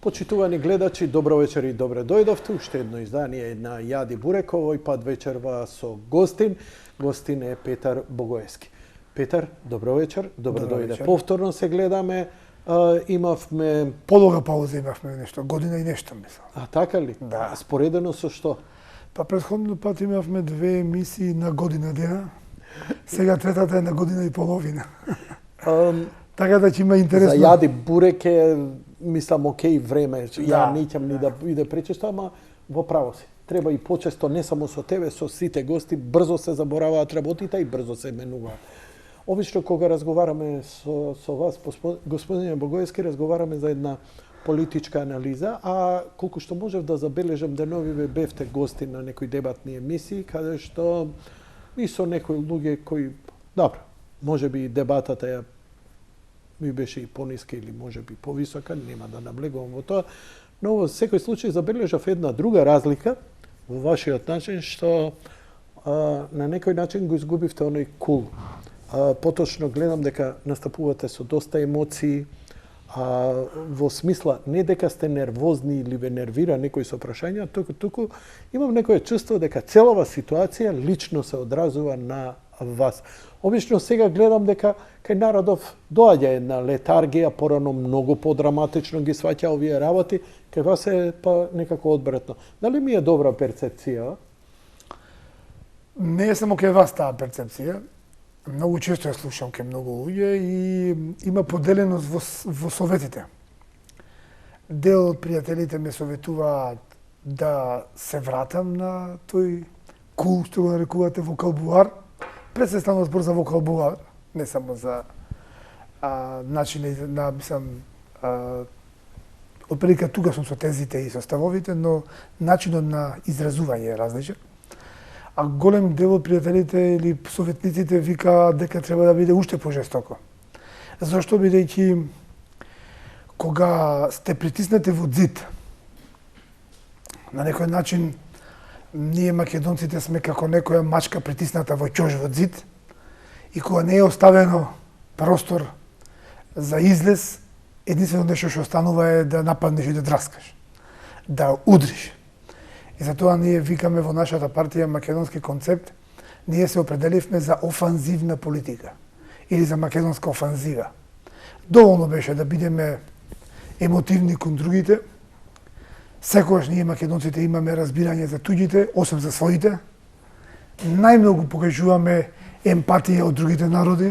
Почитувани гледачи, добро вечер и добре дојдовте. Уште едно издание на Јади Буреково и пат вечерва со гостин. Гостин е Петар Богоевски. Петар, добро вечер, добро дојде. Вечер. Повторно се гледаме. Имавме... Подолга пауза имавме нешто, година и нешто, мислам. А така ли? Да. Споредено со што? Па претходно пат имавме 2 емисии на година дена. Сега третата е на година и половина. Така да ќе има интересно. За Јади Бурек е, мислам, окей време. Ја Да, неќам ни да иде пречесто, ама во право си. Треба и почесто, не само со тебе, со сите гости, брзо се забораваат работите и брзо се менуваат. Обично кога разговараме со вас, господине Богоевски, разговараме за една политичка анализа, а колку што можев да забележам деновиве бевте гости на некои дебатни емисии, каде што и со некои луѓе кои, добро, можеби и дебатата ја ми беше и пониска или можеби повисока, нема да наблегувам во тоа, но во секој случај забележав една друга разлика во вашиот начин, што на некој начин го изгубивте оној кул. Поточно гледам дека настапувате со доста емоции, во смисла не дека сте нервозни или ве нервира некој со прашања, туку имам некое чувство дека целава ситуација лично се одразува на вас. Обично сега гледам дека кај народов доаѓа една летаргија, порано многу подраматично ги сваќа овие работи, кај вас е па некако одбратно. Дали ми е добра перцепција? Не е само кај вас таа перцепција. Многу често ја слушам кај многу луѓе и има поделеност во советите. Дел од пријателите ме советуваат да се вратам на тој кул, што го нарекувате вокабулар. Пред се станува збор за вокабулар, не само за начини на, мислам, отприлика тука сум со тезите и со ставовите, но начинот на изразување е различен. А голем дел од пријателите или советниците викаат дека треба да биде уште пожестоко. Зошто бидејќи кога сте притиснати во зид, на некој начин ние македонците сме како некоја мачка притисната во ќош во зид и кога не е оставено простор за излез, единствено нешто што останува е да нападнеш и да драскаш, да удриш. И затоа ние викаме во нашата партија македонски концепт, ние се определивме за офанзивна политика или за македонска офанзива. Доволно беше да бидеме емотивни кон другите. Секогаш ние македонците имаме разбирање за туѓите, освен за своите. Најмногу покажуваме емпатија од другите народи.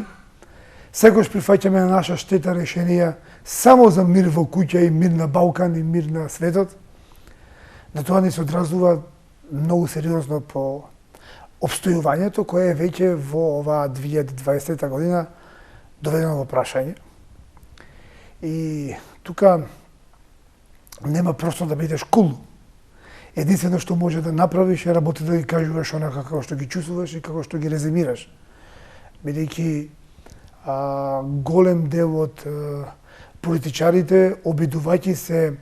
Секогаш прифаќаме на наша штета решенија само за мир во куќа и мир на Балкан и мир на светот. На тоа ни се одразува многу сериозно по обстојувањето кое е веќе во оваа 2020 година доведено во прашање. И тука нема просто да бидеш кул. Единствено што може да направиш е работи да ги кажуваш онака како што ги чувствуваш и како што ги резимираш. Бидејќи голем дел од политичарите, обидувајќи се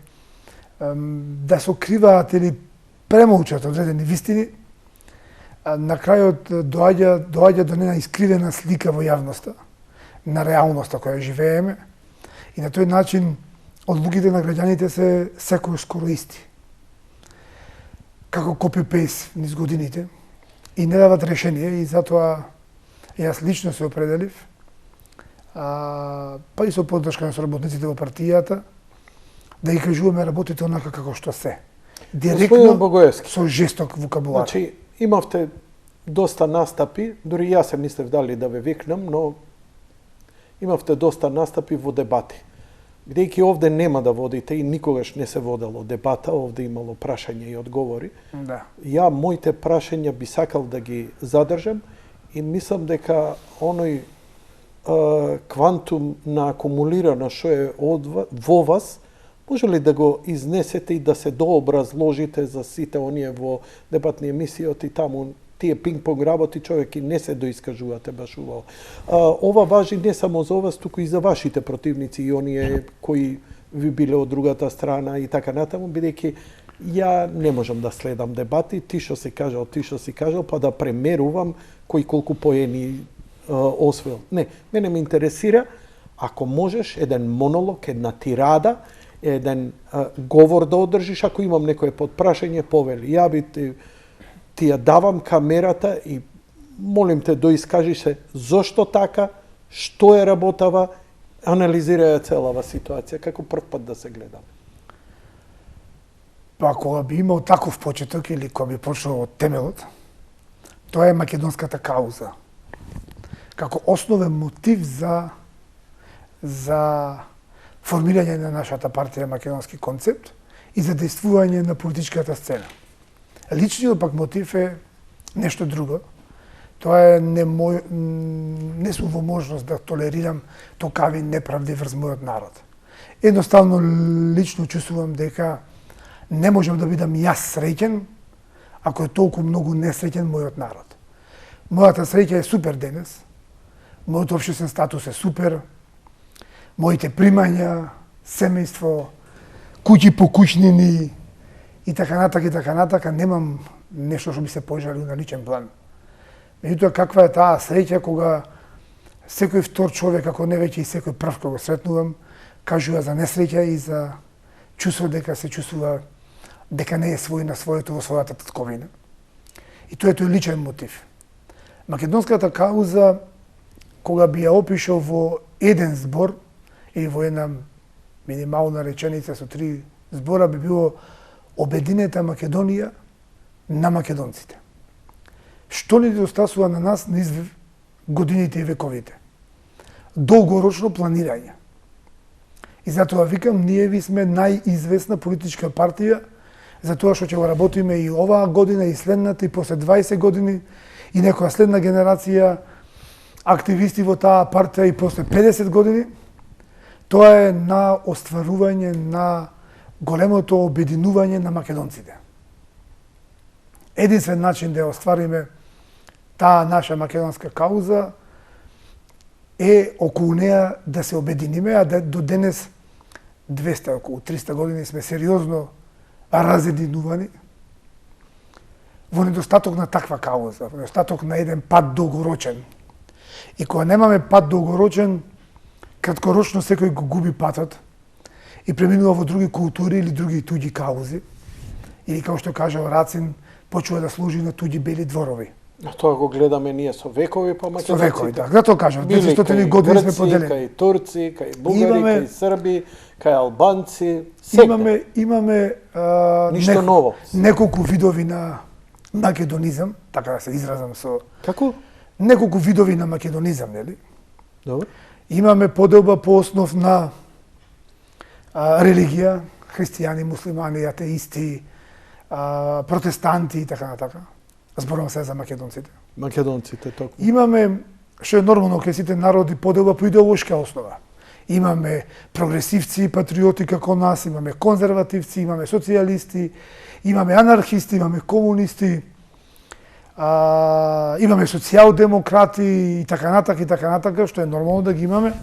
да се окриваат или премолчат одредени вистини, на крајот доаѓа до една искривена слика во јавноста, на реалноста која живееме, и на тој начин одлуките на граѓаните се секој скоро исти. Како копи-пейст низ годините, и не дават решение, и затоа јас лично се определив, па и со поддршка на соработниците во партијата, да ги кажуваме работите онака како што се. Директно, со жесток вокабулар. Значи, имавте доста настапи, дури јас се мислев дали да ве викнам, но имавте доста настапи во дебати. Бидејќи овде нема да водите и никогаш не се водело дебата, овде имало прашања и одговори. Да. Ја моите прашања би сакал да ги задржам и мислам дека оној квантум на акумулирано што е во вас, може ли да го изнесете и да се дообразложите за сите оние во дебатни емисии и таму тие пинг-понг работи човек и не се доискажувате баш убаво. Ова важи не само за вас, туку и за вашите противници и оние кои ви биле од другата страна и така натаму, бидејќи ја не можам да следам дебати, ти што си кажал, па да премерувам кој колку поени освоил. Не, мене ме интересира, ако можеш, еден монолог, една тирада, еден говор да одржиш, ако имам некое подпрашање, повели. Ја би ти ја давам камерата и молим те доискажи се зошто така, што е работава, анализираја целава ситуација, како прв пат да се гледаме. Па кога би имал таков почеток или кога би почнал од темелот, тоа е македонската кауза. Како основен мотив за формирање на нашата партија Македонски концепт и за действување на политичката сцена. Личниот пак мотив е нешто друго. Тоа е не сум во можност да толерирам токави неправди врз мојот народ. Едноставно лично чувствувам дека не можам да бидам јас среќен ако е толку многу несреќен мојот народ. Мојата среќа е супер денес. Мојот општествен статус е супер. Моите примања, семејство, куќи по куќнини и така натака, немам нешто што би се пожалил на личен план. Меѓутоа, каква е таа среќа кога секој втор човек, ако не веќе и секој прв кога го сретнувам, кажува за несреќа и за чувство дека се чувствува дека не е свој на своето во својата татковина. И тоа е тој личен мотив. Македонската кауза, кога би ја опишал во еден збор, или во една минимална реченица со 3 збора, би било обединета Македонија на македонците. Што ни достасува на нас низ годините и вековите? Долгорочно планирање. И затоа викам, ние ви сме најизвестна политичка партија, затоа што ќе го работиме и оваа година, и следната, и после 20 години, и некоја следна генерација активисти во таа партија и после 50 години. Тоа е на остварување на големото обединување на македонците. Единствен начин да ја оствариме таа наша македонска кауза е околу неа да се обединиме, а да до денес 200, околу 300 години сме сериозно разединувани во недостаток на таква кауза, во недостаток на еден пат долгорочен. И кога немаме пат долгорочен, краткорочно секој го губи патот и преминува во други култури или други туѓи каузи. Или, како што кажал Рацин, почува да служи на туѓи бели дворови. А тоа го гледаме ние со векови па македонците. Со векови, да. Затоа кажам, 200 години сме поделени. Кај турци, кај бугари, кај срби, кај албанци, секаде. Имаме ништо ново. Неколку видови на македонизам, така да се изразам со... Како? Неколку видови на македонизам, нели? Добро. Имаме поделба по основ на религија, христијани, муслимани, атеисти, протестанти и така натака. Зборувам се за македонците. Македонците, токму. Имаме, што е нормално кај сите народи, поделба по идеолошка основа. Имаме прогресивци и патриоти како нас, имаме конзервативци, имаме социјалисти, имаме анархисти, имаме комунисти, имаме социјал-демократи и така натака, што е нормално да ги имаме.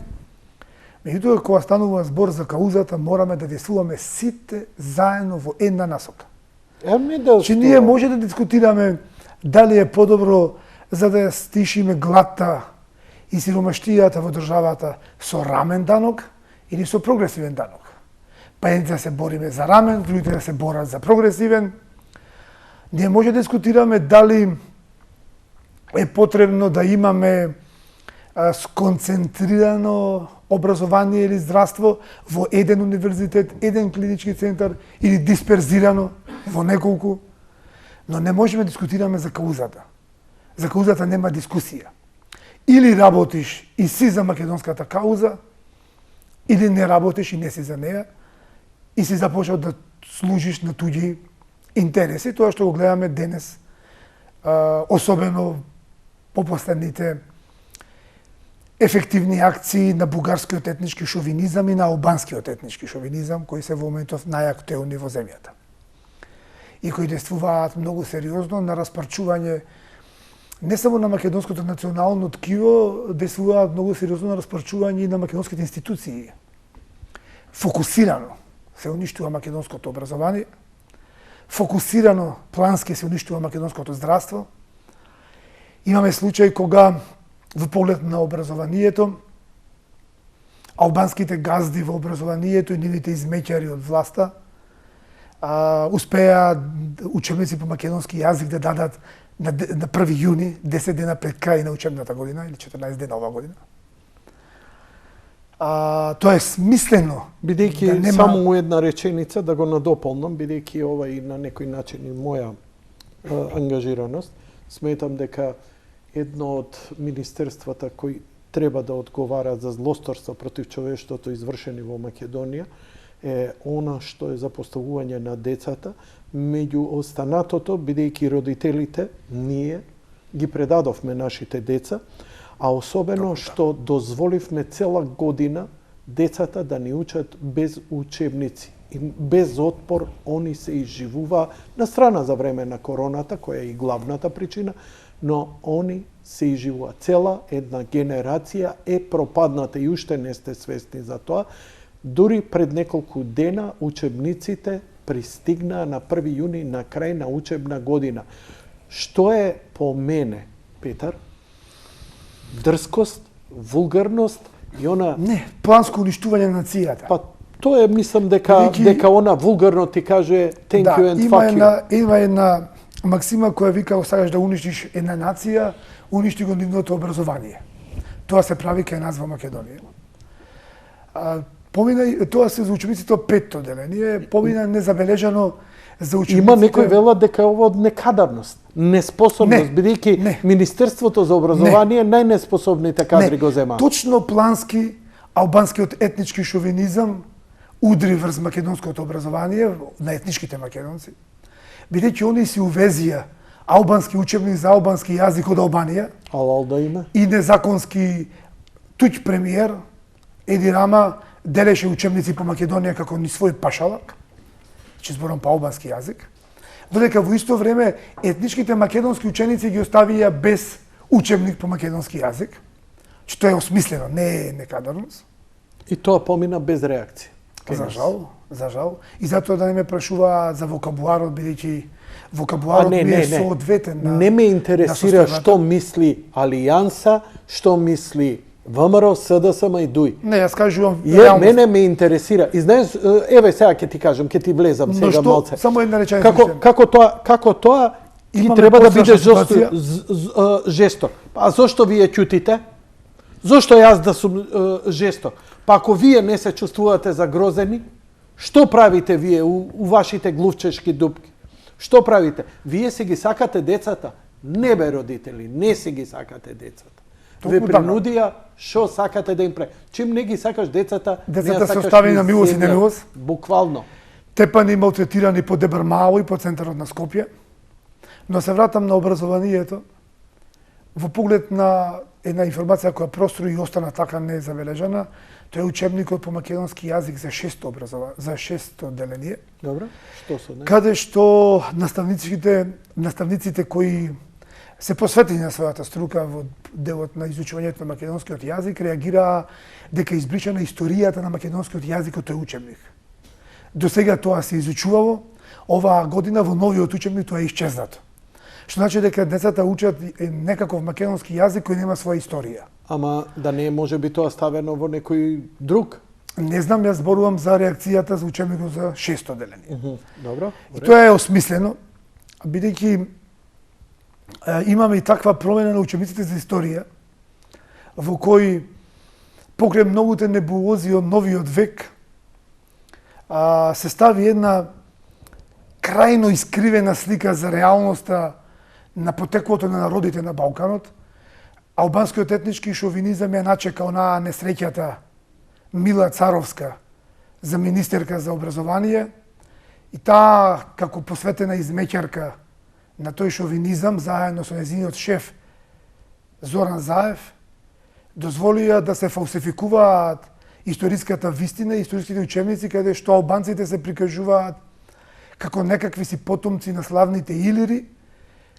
Меѓутоа, кога станува збор за каузата, мораме да действуваме сите заедно во една насока. Че ние може да дискутираме дали е подобро за да ја стишиме гладта и сиромаштијата во државата со рамен данок или со прогресивен данок. Па едните да се бориме за рамен, другите да се борат за прогресивен. Ние може да дискутираме дали е потребно да имаме сконцентрирано образование или здравство во еден универзитет, еден клинички центар или дисперзирано во неколку. Но не можеме да дискутираме за каузата. За каузата нема дискусија. Или работиш и си за македонската кауза, или не работиш и не си за неа, и си започнал да служиш на туѓи интереси. Тоа што го гледаме денес, особено по последните ефективни акции на бугарскиот етнички шовинизам и на албанскиот етнички шовинизам, кои се во моментов најактуелни во земјата. И кои действуваат многу сериозно на распарчување не само на македонското национално ткиво, действуваат многу сериозно на распарчување и на македонските институции. Фокусирано се уништува македонското образование, фокусирано плански се уништува македонското здравство. Имаме случај кога во поглед на образованието албанските газди во образованието и нивните измеќари од власта успеа учебници по македонски јазик да дадат на 1 јуни, 10 дена пред крај на учебната година или 14 дена ова година. Тоа е смислено. Бидејќи да нема... само една реченица да го надополнам, бидејќи ова и на некој начин и моја ангажираност, сметам дека едно од министерствата кои треба да одговарат за злосторство против човештвото извршени во Македонија е она што е за поставување на децата меѓу останатото, бидејќи родителите ние ги предадовме нашите деца, а особено што дозволивме цела година децата да ни учат без учебници. И без отпор они се изживуваа на страна за време на короната, која е и главната причина, но они се изживува. Цела една генерација е пропадната и уште не сте свесни за тоа. Дури пред неколку дена учебниците пристигнаа на 1 јуни на крај на учебна година. Што е по мене, Петар? Дрскост, вулгарност и она... Не, планско уништување на нацијата. Па тоа е, мислам дека она вулгарно ти каже thank you and fuck you. Има една максима која вика ако сакаш да уништиш една нација, уништи го нивното образование. Тоа се прави кај нас во Македонија. Помина тоа се за учениците од 5-то деление, помина незабележано за учениците. Има некој велат дека ова од некадарност, неспособност, бидејќи Министерството за образование најнеспособните кадри го зема. Точно плански албанскиот етнички шовинизам удри врз македонското образование на етничките македонци, бидејќи они си увезија албански учебник за албански јазик од Албанија. Алал да има. И незаконски туѓ премиер Еди Рама делеше учебници по Македонија како ни свој пашалак, че зборам по албански јазик, додека во исто време етничките македонски ученици ги оставија без учебник по македонски јазик, што е осмислено, не е некадарност. И тоа помина без реакција. За жал. И затоа да не ме прашува за вокабуларот, бидејќи вокабуларот ми е соодветен на... Не ме интересира што мисли Алијанса, што мисли ВМРО, СДСМ и ДУИ. Не, јас кажувам реалност. Мене ме интересира. И знаеш, еве сега ќе ти кажам, ќе ти влезам сега малце. Само една реченица. Како тоа ти треба да бидеш жесток. А зошто вие ќутите? Зошто јас да сум жесток? Па ако вие не се чувствувате загрозени, што правите вие у вашите глувчешки дупки? Што правите? Вие си ги сакате децата? Не бе родители, не си ги сакате децата. Ве принудија што сакате да им прави. Чим не ги сакаш децата, децата се оставени на милост и немилост. Буквално. Тепани малтретирани по Дебармао и по центарот на Скопје. Но се вратам на образованието. Во поглед на една информација која простори и остана така незабележана, тоа е учебникот по македонски јазик за 600 деление. Добро. Што со него? Каде што наставниците кои се посветени на својата струка во делот на изучувањето на македонскиот јазик реагираа дека избричана историјата на македонскиот јазик од тој учебник. До сега тоа се изучувало, оваа година во новиот учебник тоа е исчезнато. Што значи дека децата учат некаков македонски јазик кој нема своја историја. Ама да не може би тоа ставено во некој друг? Не знам, јас зборувам за реакцијата за учебникот за 600 деление. Добро. И тоа е осмислено, бидејќи имаме и таква промена на учебниците за историја, во кои покрај многуте небулози од новиот век се стави една крајно искривена слика за реалноста на потеклото на народите на Балканот. Албанскиот етнички шовинизам ја начека онаа несреќата Мила Царовска за министерка за образование и таа како посветена измеќарка на тој шовинизам заедно со нејзиниот шеф Зоран Заев дозволија да се фалсификуваат историската вистина и историските учебници каде што албанците се прикажуваат како некакви си потомци на славните илири,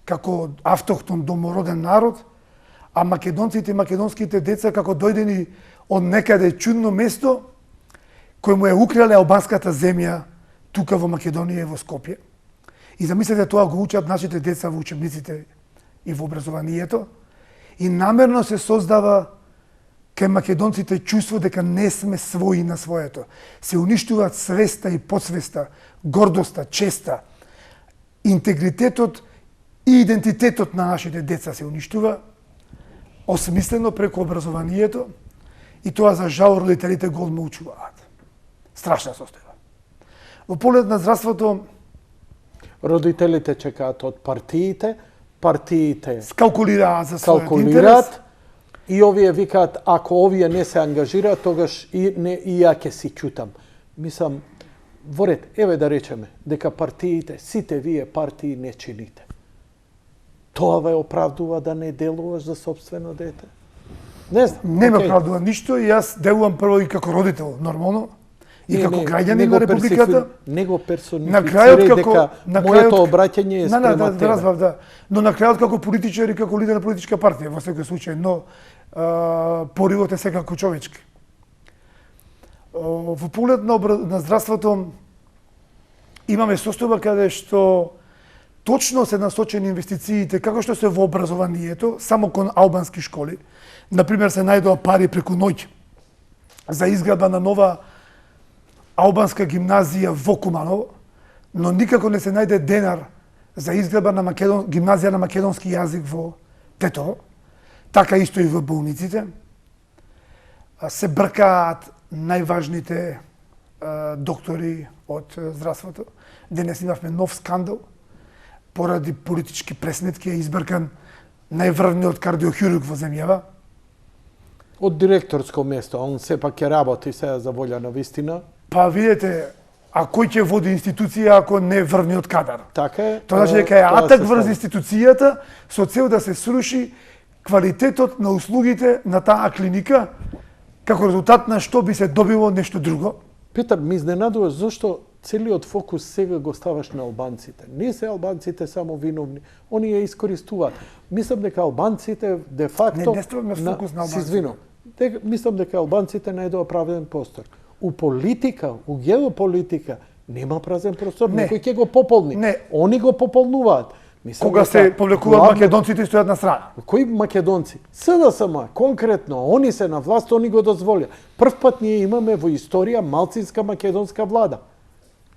како автохтон домороден народ, а македонците и македонските деца како дојдени од некаде чудно место кој му е украле албанската земја тука во Македонија и во Скопје. И замислете тоа го учат нашите деца во учебниците и во образованието и намерно се создава кај македонците чувство дека не сме свои на своето. Се уништуваат свеста и подсвеста, гордоста, честа, интегритетот и идентитетот на нашите деца се уништува, осмислено преку образованието, и тоа за жал родителите го одмолчуваат. Страшна состојба. Во поглед на здравството, родителите чекаат од партиите скалкулираат за својот интерес. И овие викаат, ако овие не се ангажираат, тогаш и ја ќе си ќутам. Мислам, во ред, еве да речеме, дека партиите, сите вие партии не чините. Тоа ве оправдува да не делуваш за собствено дете? Не знам. Не ме оправдува ништо и јас делувам прво и како родител, нормално, и како граѓанин на Републиката. Не го персонифицирај дека моето обраќање е спрема тебе. Разбав, да. Но на крајот како политичар и како лидер на политичка партија во секој случај, но поривот е секако човечки. Во поглед на здравството имаме состојба каде што точно се насочени инвестициите, како што се во образованието, само кон албански школи. Например, се најдоа пари преку ноќ за изградба на нова албанска гимназија во Куманово, но никако не се најде денар за изградба на гимназија на македонски јазик во Тетово. Така исто и во болниците. Се бркаат најважните доктори од здравството. Денес имавме нов скандал. Поради политички пресметки е избркан најврвниот кардиохирург во земјава. Од директорско место, он сепак ќе работи сега за волја на вистина. Па видете, а кој ќе води институција ако не врвниот кадар? Така е. Тоа значи дека е атак врз институцијата со цел да се сруши квалитетот на услугите на таа клиника, како резултат на што би се добило нешто друго. Петар, ми изненадуваш зашто целиот фокус сега го ставаш на албанците. Не се албанците само виновни, они ја искористуваат. Мислам дека албанците де факто не ставаме фокус на албанците. Извинувам. Мислам дека албанците најдоа правен простор. У политика, у геополитика нема празен простор, некој ќе го пополни. Не. Они го пополнуваат. Мислам, кога се повлекуваат македонците стојат на страна. Кои македонци? СДСМ, конкретно, они се на власт, они го дозволија. Прв пат ние имаме во историја малцинска македонска влада.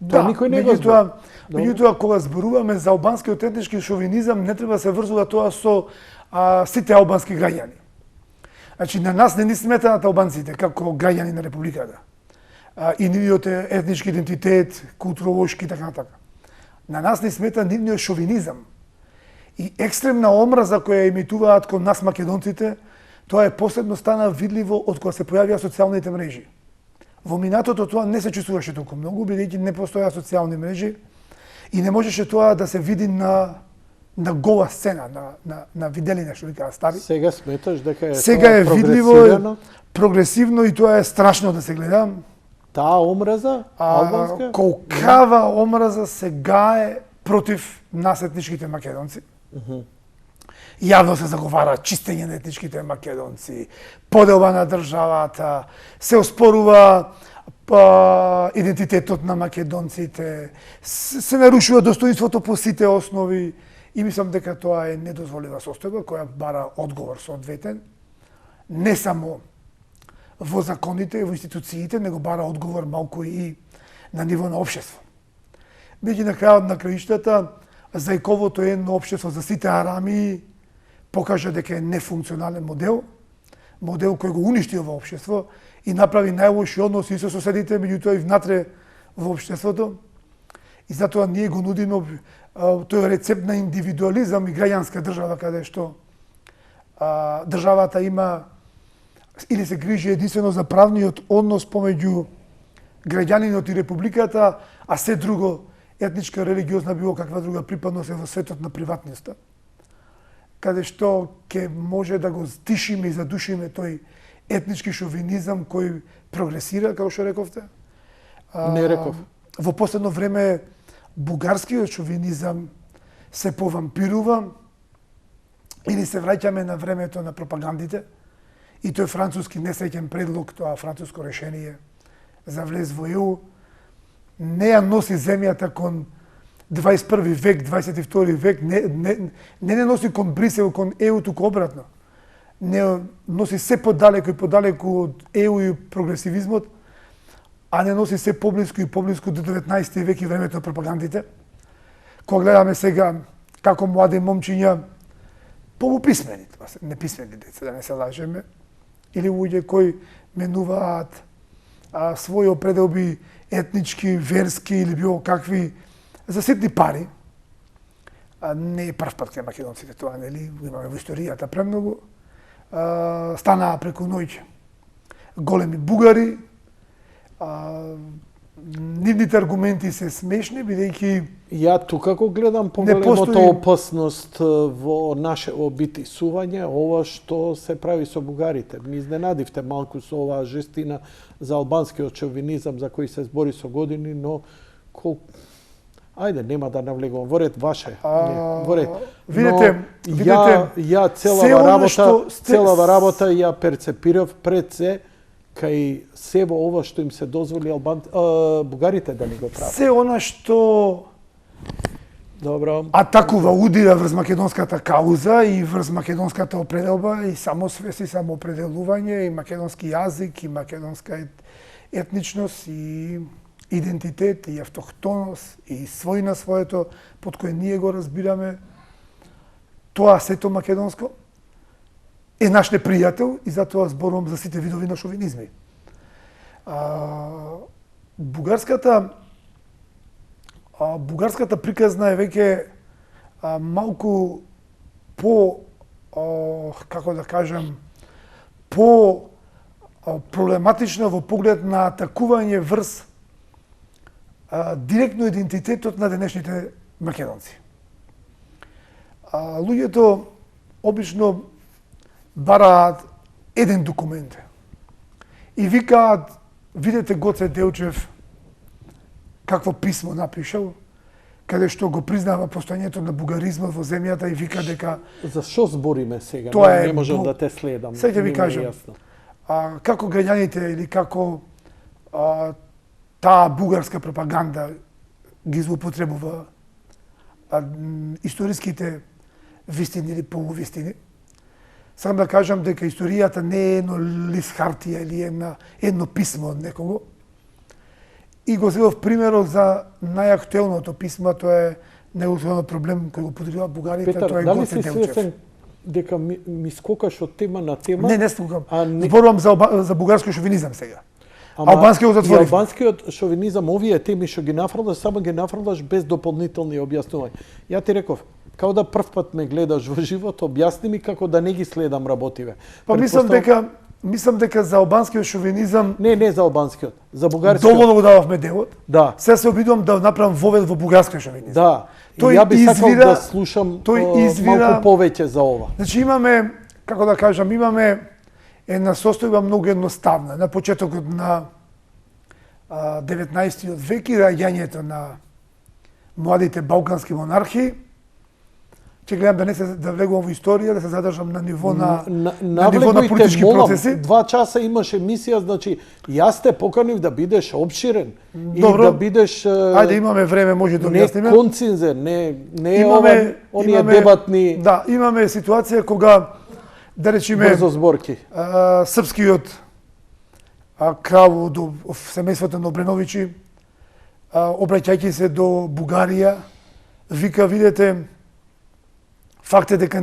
Да, никој не го збори. Меѓутоа, кога зборуваме за албанскиот етнички шовинизам, не треба да се врзува тоа со сите албански граѓани. Значи, на нас не ни сметаат албанците како граѓани на Републиката. И нивниот етнички идентитет, културолошки и така натака. На нас не смета нивниот шовинизам. И екстремна омраза која емитуваат кон нас македонците, тоа е последно стана видливо од кога се појавија социјалните мрежи. Во минатото тоа не се чувствуваше толку многу, бидејќи не постоја социјални мрежи и не можеше тоа да се види на гола сцена, на виделина, што викаа стари. Сега сметаш дека е сега е видливо, прогресивно и тоа е страшно да се гледа. Таа омраза албанска? Колкава омраза сега е против нас етничките македонци. Јавно се заговара чистење на етничките македонци, поделба на државата, се оспорува идентитетот на македонците, се нарушува достоинството по сите основи и мислам дека тоа е недозволива состојба која бара одговор соодветен, не само во законите и во институциите, него бара одговор малку и на ниво на општество. Меѓу на крајот на краиштата, зајковото едно општество за сите арами покажа дека е нефункционален модел кој го уништи ова општество и направи најлоши односи со соседите, меѓутоа и внатре во општеството. И затоа ние го нудиме тој рецепт на индивидуализам и граѓанска држава, каде што државата има или се грижи единствено за правниот однос помеѓу граѓанинот и републиката, а се друго, етничка, религиозна, било каква друга припадност е во светот на приватноста, каде што ќе може да го стишиме и задушиме тој етнички шовинизам кој прогресира, како што рековте. Не реков. Во последно време бугарскиот шовинизам се повампирува или се враќаме на времето на пропагандите и тој француски несреќен предлог, тоа француско решение за влез во ЕУ, не ја носи земјата кон 21 век, 22 век, не носи кон Брисел, кон ЕУ, туку обратно. не носи се подалеку и подалеку од ЕУ и прогресивизмот, а не носи се поблиску и поблиску до 19 век и времето на пропагандите. Кога гледаме сега како млади момчиња, полуписмени, това се неписмени деца, да не се лажеме, или луѓе кои менуваат своји определби етнички, верски или било какви за ситни пари. Не е прв пат кај македонците тоа, нели? Имаме во историјата премногу. Станаа преку ноќе. Големи бугари, нивните аргументи се смешни, бидејќи Ја тука го гледам поголемата опасност во наше обитисување, ова што се прави со бугарите. Ми изненадивте малку со оваа жестина за албанскиот шовинизам за кој се збори со години, но ајде, нема да навлегувам во ред ваше. Во ред. Видите, ја целава работа ја перцепирав пред се кај се во ова што им се дозволи бугарите да ни го прават. Се она што Добро. атакува, удира врз македонската кауза и врз македонската определба и самосвест и самоопределување и македонски јазик и македонска етничност и идентитет и автохтоност и својна своето под кое ние го разбираме, тоа сето македонско е наш непријател и затоа зборувам за сите видови на шовинизми. Бугарската приказна е веќе малку по, како да кажам, по проблематична во поглед на атакување врз директно идентитетот на денешните македонци. Луѓето обично бараат еден документ и викаат, видете Гоце Делчев какво писмо напишал, каде што го признава постојањето на бугаризмот во земјата и вика дека... За што збориме сега? Тоа не можам да те следам. Сега ќе ви кажам. Како граѓаните или како таа бугарска пропаганда ги злоупотребува историските вистини или полувистини. Сакам да кажам дека историјата не е едно лист хартија или едно писмо од некого. И го зедов примерот за најактуелното писмо, тоа е неговиот проблем кој го подрива бугарите, тоа е Гоце Делчев. Петар, дали си свесен дека ми скокаш од тема на тема? Не скокам. Зборувам за бугарски шовинизам сега. Албанскиот затворив. Албанскиот шовинизам, овие теми што ги нафрлаш, само ги нафрлаш без дополнителни објаснувања. Ја ти реков, као да прв пат ме гледаш во живот, објасни ми како да не ги следам работиве. Па мислам дека за албанскиот шовинизам... Не за албанскиот, за бугарскиот. Доволно го дававме делот. Да. Сега се обидувам да направам вовед во бугарскиот шовинизам. Да. Ја би сакал да слушам малку повеќе за ова. Значи имаме, како да кажам, имаме една состојба многу едноставна. На почетокот на 19 век и раѓањето на младите балкански монархии, ќе гледам да влегувам во историја, да се задржам на ниво на ниво на политички процеси. 2 часа имаш емисија, значи јас те поканив да бидеш обширен и да бидеш ајде имаме време, може да објасниме. Не концизен, не оние дебатни. Да, имаме ситуација кога да речеме брзо зборки. Српскиот крал од семејството на Обреновичи, обраќајќи се до Бугарија, вика, видете, факт е дека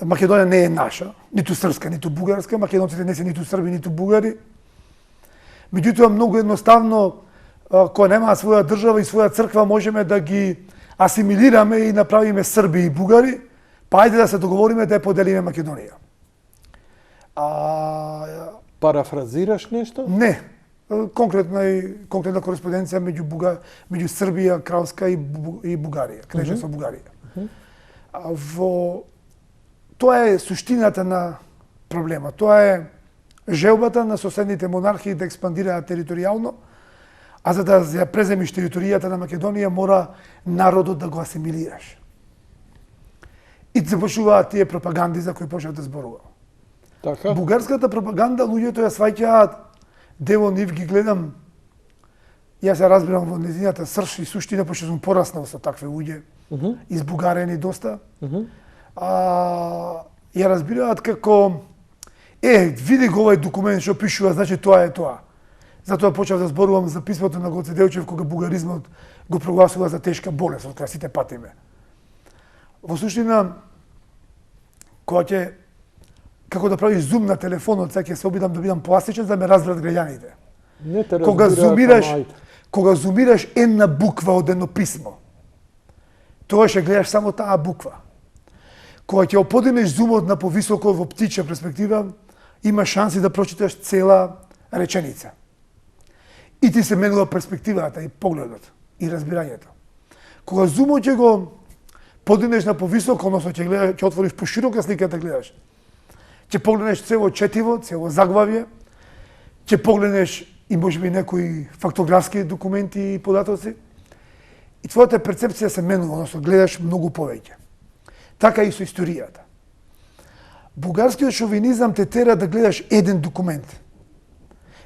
Македонија не е наша, ниту српска, ниту бугарска, македонците не се ниту срби, ниту бугари. Меѓутоа, многу едноставно, кога немаа своја држава и своја црква, можеме да ги асимилираме и направиме срби и бугари, па ајде да се договориме да ја поделиме Македонија. Парафразираш нешто? Не. Конкретна кореспонденција меѓу Србија, Кралска и Бугарија, Кнежество Бугарија. Тоа е суштината на проблема. Тоа е желбата на соседните монархии да експандираат територијално, а за да ја преземиш територијата на Македонија мора народот да го асимилираш. И започнуваат тие пропаганди за кои почнав да зборувам. Така? Бугарската пропаганда, луѓето ја сваќаат, дел од нив ги гледам, јас ја разбирам во незината срж и суштина, пошто сум пораснал со такви луѓе, избугарени доста. ја разбираат како види го овај документ што пишува, значи тоа е тоа. Затоа почнав да зборувам за писмото на Гоце Делчев кога бугаризмот го прогласува за тешка болест, од крај сите патиме. Во суштина, кога ќе како да правиш зум на телефонот, сега ќе се обидам да бидам пластичен за да ме разберат граѓаните. Не те Кога зумираш една буква од едно писмо, тоа ќе гледаш само таа буква. Кога ќе оподинеш зумот на повисоко во птичја перспектива, има шанси да прочиташ цела реченица. И ти се менува перспективата и погледот и разбирањето. Кога зумот ќе го подинеш на повисоко, односно ќе отвориш поширока слика да гледаш, ќе погледнеш цело четиво, цело заглавје, ќе погледнеш и можеби некои фактографски документи и податоци, и твојата перцепција се менува, односно гледаш многу повеќе. Така и со историјата. Бугарскиот шовинизам те тера да гледаш еден документ,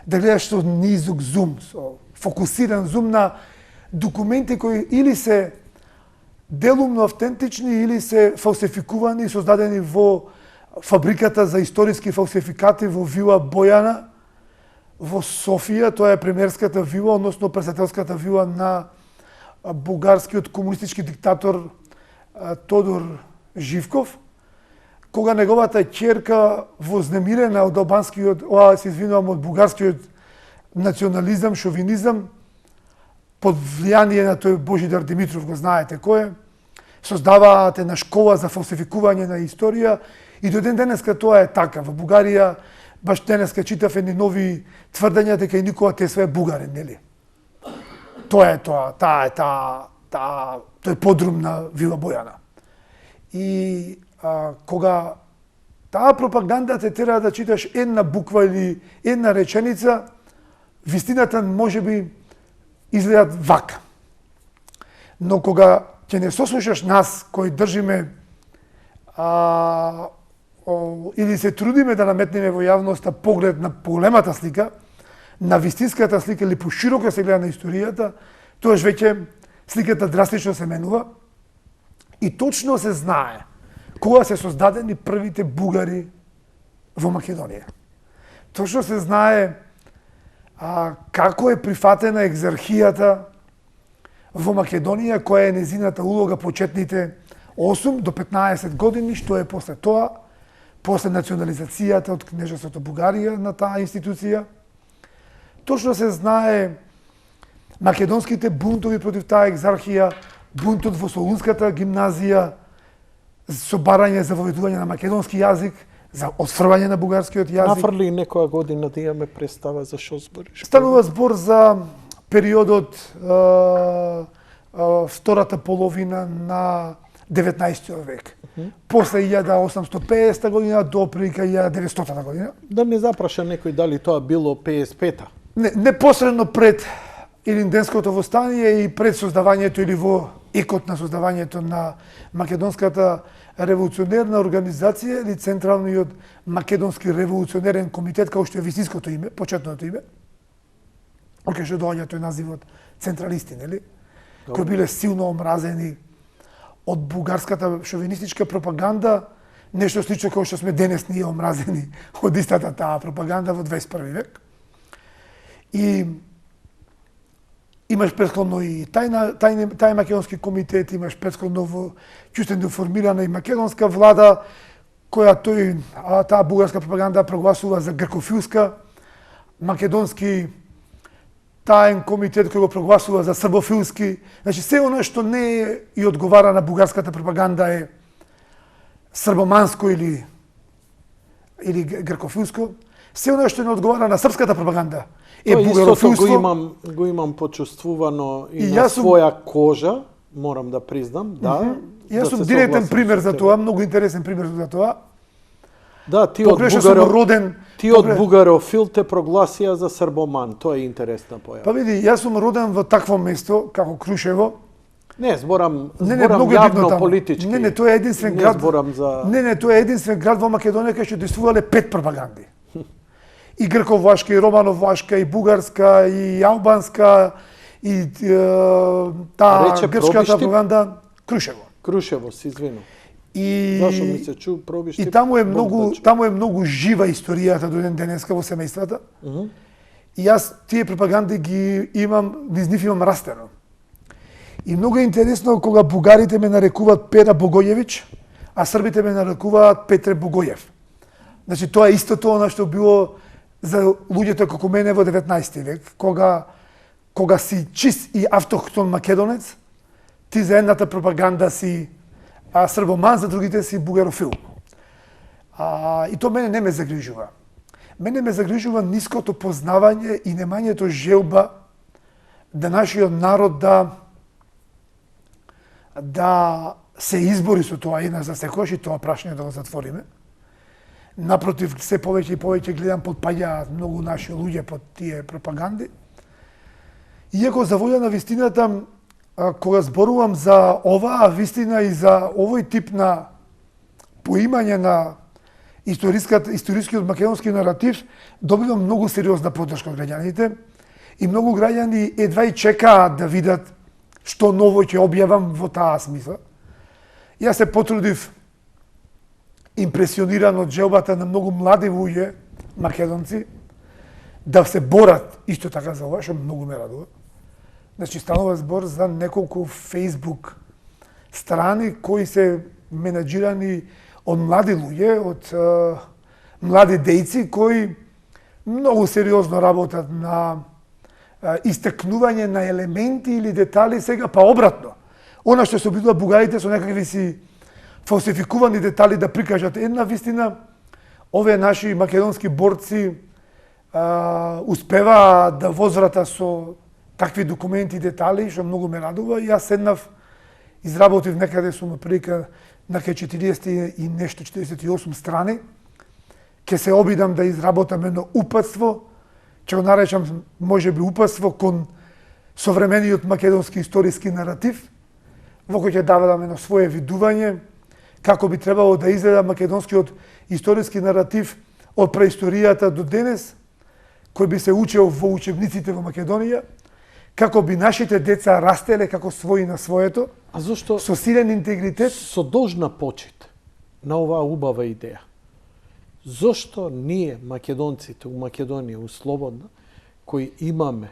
да гледаш со низок зум, со фокусиран зум на документи кои или се делумно автентични, или се фалсификувани, создадени во фабриката за историски фалсификати во вила Бојана, во Софија. Тоа е премиерската вила, односно председателската вила на бугарскиот комунистички диктатор Тодор Живков, кога неговата ќерка вознемирена од албанскиот, од бугарскиот национализам, шовинизам, под влијание на тој Божидар Димитров, го знаете кој е, создаваат една школа за фалсификување на историја, и до ден денеска тоа е така. Во Бугарија баш денеска читав едни нови тврдења дека и Никола Тесла е бугарин, нели? Тоа е тоа, тој подрум на вила Бојана. И кога таа пропаганда те тера да читаш една буква или една реченица, вистината можеби изгледат вака. Но кога ќе не сослушаш нас кои држиме или се трудиме да наметнеме во јавноста поглед на големата слика, на вистинската слика или пошироко се гледа на историјата, тоаш веќе сликата драстично се менува и точно се знае кога се создадени првите бугари во Македонија. Точно се знае како е прифатена екзархијата во Македонија, која е незината улога почетните 8 до 15 години, што е после тоа, после национализацијата од кнежеството Бугарија на таа институција. Точно се знае македонските бунтови против таа екзархија, бунтот во Солунската гимназија, со барање за воведување на македонски јазик, за осврвање на бугарскиот јазик. Нафрли некоја година да имаме представа за што збориш? Станува збор за периодот втората половина на 19 век. После 1850 година до прилика 1900 година. Да не запраша некој дали тоа било 55-та? Непосредно пред Илинденското востание и пред создавањето или во екот на создавањето на Македонската револуционерна организација или Централниот македонски револуционерен комитет, како што е вистинското име, почетното име, кај што доаѓа тој називот централисти, нели? Кои биле силно омразени од бугарската шовинистичка пропаганда, нешто слично како што сме денес ние омразени од истата таа пропаганда во 21 век. И имаш претходно и тај македонски комитет, имаш претходно во Кјустенден формирана и македонска влада, која таа бугарска пропаганда прогласува за гркофилска, македонски таен комитет кој го прогласува за србофилски. Значи, се оно што не и одговара на бугарската пропаганда е србоманско или гркофилско. Се оно што не одговара на српската пропаганда е бугарофилство. Го имам почувствувано и на своја кожа, морам да признам, да. Јас сум директен пример за тоа, многу интересен пример за тоа. Да, ти од бугарофил те прогласија за србоман. Тоа е интересна појава. Па види, јас сум роден во такво место како Крушево. Не, зборам јавно политички. Не, тоа е единствен град. Не, тоа е единствен град во Македонија кај што действувале 5 пропаганди. И грко-влашка, и романо-влашка, и бугарска, и албанска, и таа грчката пропаганда. Крушево. Крушево, се извинувам. И Зашо ми се пробиш и ти? таму е Бог многу да чу. таму е многу жива историјата до ден денеска во семејствата. И јас тие пропаганди ги имам, низ нив имам растено. И многу е интересно кога бугарите ме нарекуваат Пера Богојевиќ, а србите ме нарекуваат Петре Богојев. Значи тоа е истото она што било за луѓето како мене во 19 век, кога си чист и автохтон македонец, ти за едната пропаганда си србоман, за другите си бугарофил. И то мене не ме загрижува. Мене ме загрижува ниското познавање и немањето желба да нашиот народ да се избори со тоа една за секојаш и тоа прашање да го затвориме. Напротив, се повеќе и повеќе гледам потпаѓаат многу наши луѓе под тие пропаганди. Иако за волја на вистината, кога зборувам за оваа вистина и за овој тип на поимање на историскиот македонски наратив, добивам многу сериозна поддршка од граѓаните и многу граѓани едва и чекаат да видат што ново ќе објавам во таа смисла. Јас се потрудив, импресиониран од желбата на многу млади луѓе, македонци, да се борат исто така за ова, што многу ме радува. Значи, станува збор за неколку Facebook страни кои се менаџирани од млади луѓе, од млади дејци кои многу сериозно работат на истекнување на елементи или детали сега, па обратно. Она што се обидува бугарите со некакви си фалсификувани детали да прикажат една вистина, овие наши македонски борци успеваат да возврата со такви документи и детали, што многу ме радува. И јас седнав, изработив некаде сум прилика на 40 и нешто, 48 страни. Ке се обидам да изработам едно упатство, ќе го наречам можеби упатство кон современиот македонски историски наратив, во кој ќе давам едно свое видување како би требало да изгледа македонскиот историски наратив од преисторијата до денес, кој би се учел во учебниците во Македонија, како би нашите деца растеле како своји на своето, А зошто со силен интегритет. со должна почит на оваа убава идеја? Зошто ние, македонците у Македонија, у Слободна, кои имаме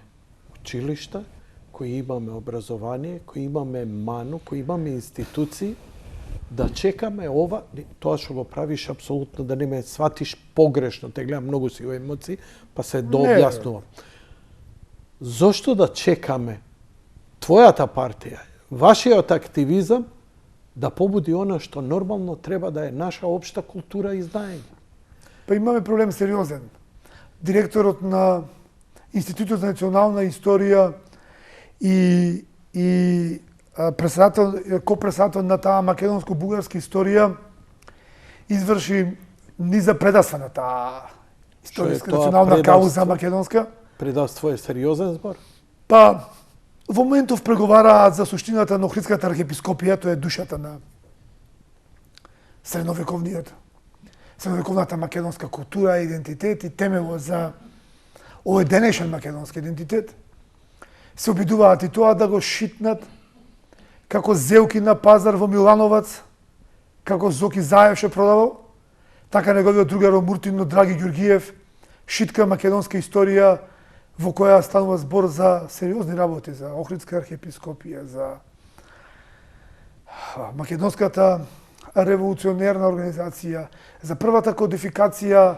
училишта, кои имаме образование, кои имаме ману, кои имаме институции, да чекаме ова, тоа што го правиш апсолутно да не ме сватиш погрешно, те гледам многу си во емоции, па се дообјаснувам. Зошто да чекаме твојата партија, вашиот активизам да побуди она што нормално треба да е наша општа култура и знаење? Па имаме проблем сериозен. Директорот на Институтот за национална историја и ко-председател на таа македонско-бугарска историја изврши низа предавства на таа историска национална кауза македонска. Предавство е сериозен збор? Па, во моментов преговараат за суштината на Охридската архиепископија, тоа е душата на средновековната македонска култура, идентитет и темело за овој денешен македонски идентитет. Се обидуваат и тоа да го шитнат како зелки на пазар во Милановац, како Зоки Заев што продавал, така неговиот другар Муртино Драги Ѓургиев, шитка македонска историја во која станува збор за сериозни работи, за Охридска архиепископија, за македонската револуционерна организација, за првата кодификација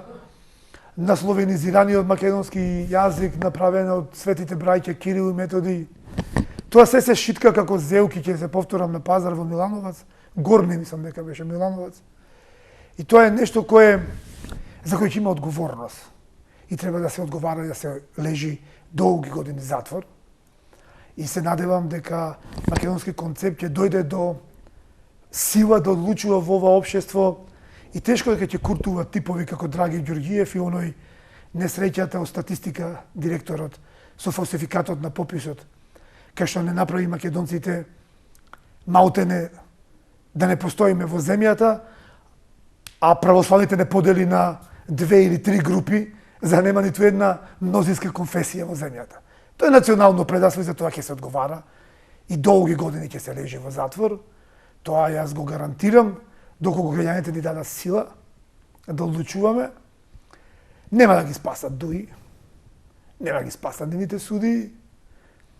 на словенизираниот македонски јазик направена од светите браќа Кирил и Методи. Тоа се шитка како зелки, ќе се повторам, на пазар во Милановац, Горни мислам дека беше Милановац. И тоа е нешто за кој ќе има одговорност. И треба да се одговара и да се лежи долги години затвор. И се надевам дека македонски концепт ќе дојде до сила да одлучува во ова општество и тешко дека ќе куртува типови како Драги Ѓургиев и оној несреќата од статистика директорот со фалсификатот на пописот, кај што не направи македонците маутене да не постоиме во земјата, а православните не подели на 2 или 3 групи, за нема ниту една мнозинска конфесија во земјата. Тоа е национално предавство и за тоа ќе се одговара и долги години ќе се лежи во затвор. Тоа јас го гарантирам доколку граѓаните ни дадат сила да одлучуваме, нема да ги спасат дуи, нема да ги спасат нивните суди.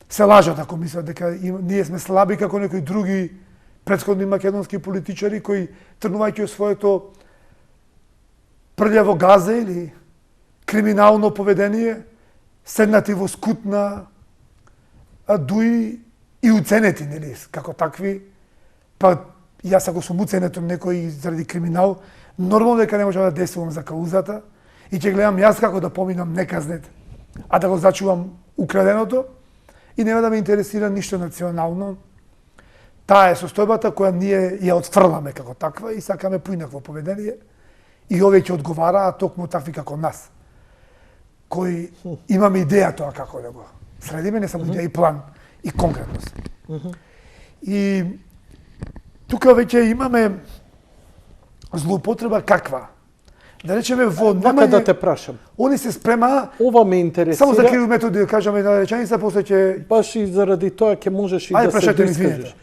Се лажат ако мислат дека ние сме слаби како некои други претходни македонски политичари кои тргнувајќи од своето прљаво газе или криминално поведение, седнати во скутна дуи и уценети, нели, како такви. Па јас ако сум уценет од некој заради криминал, нормално дека не можам да действувам за каузата и ќе гледам јас како да поминам неказнет, а да го зачувам украденото и нема да ме интересира ништо национално. Таа е состојбата која ние ја отфрламе како таква и сакаме поинакво поведение и овие ќе одговараат токму такви како нас, кои имаме идеја тоа како да го средиме, не само идеја и план и конкретност. И тука веќе имаме злоупотреба каква? Да речеме во Вака да те прашам. Они се спрема. Ова ме интересира. Само за Кирил Методи да кажеме една реченица, после ќе Баш и заради тоа ќе можеш и Ајде, да се прашајте ми, доискажеш.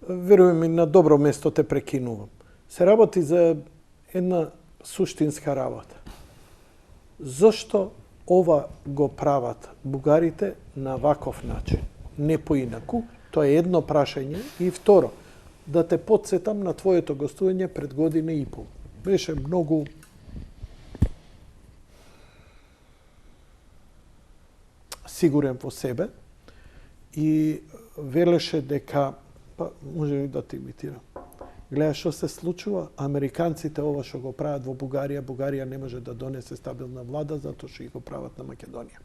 Верувам ми, на добро место те прекинувам. Се работи за една суштинска работа. Зошто ова го прават бугарите на ваков начин? Не поинаку. Тоа е едно прашање. И второ, да те подсетам на твоето гостување пред година и пол. Беше многу сигурен во себе и велеше дека, па може и да те имитирам. Гледа што се случува, американците ова што го прават во Бугарија, Бугарија не може да донесе стабилна влада затоа што го прават на Македонија.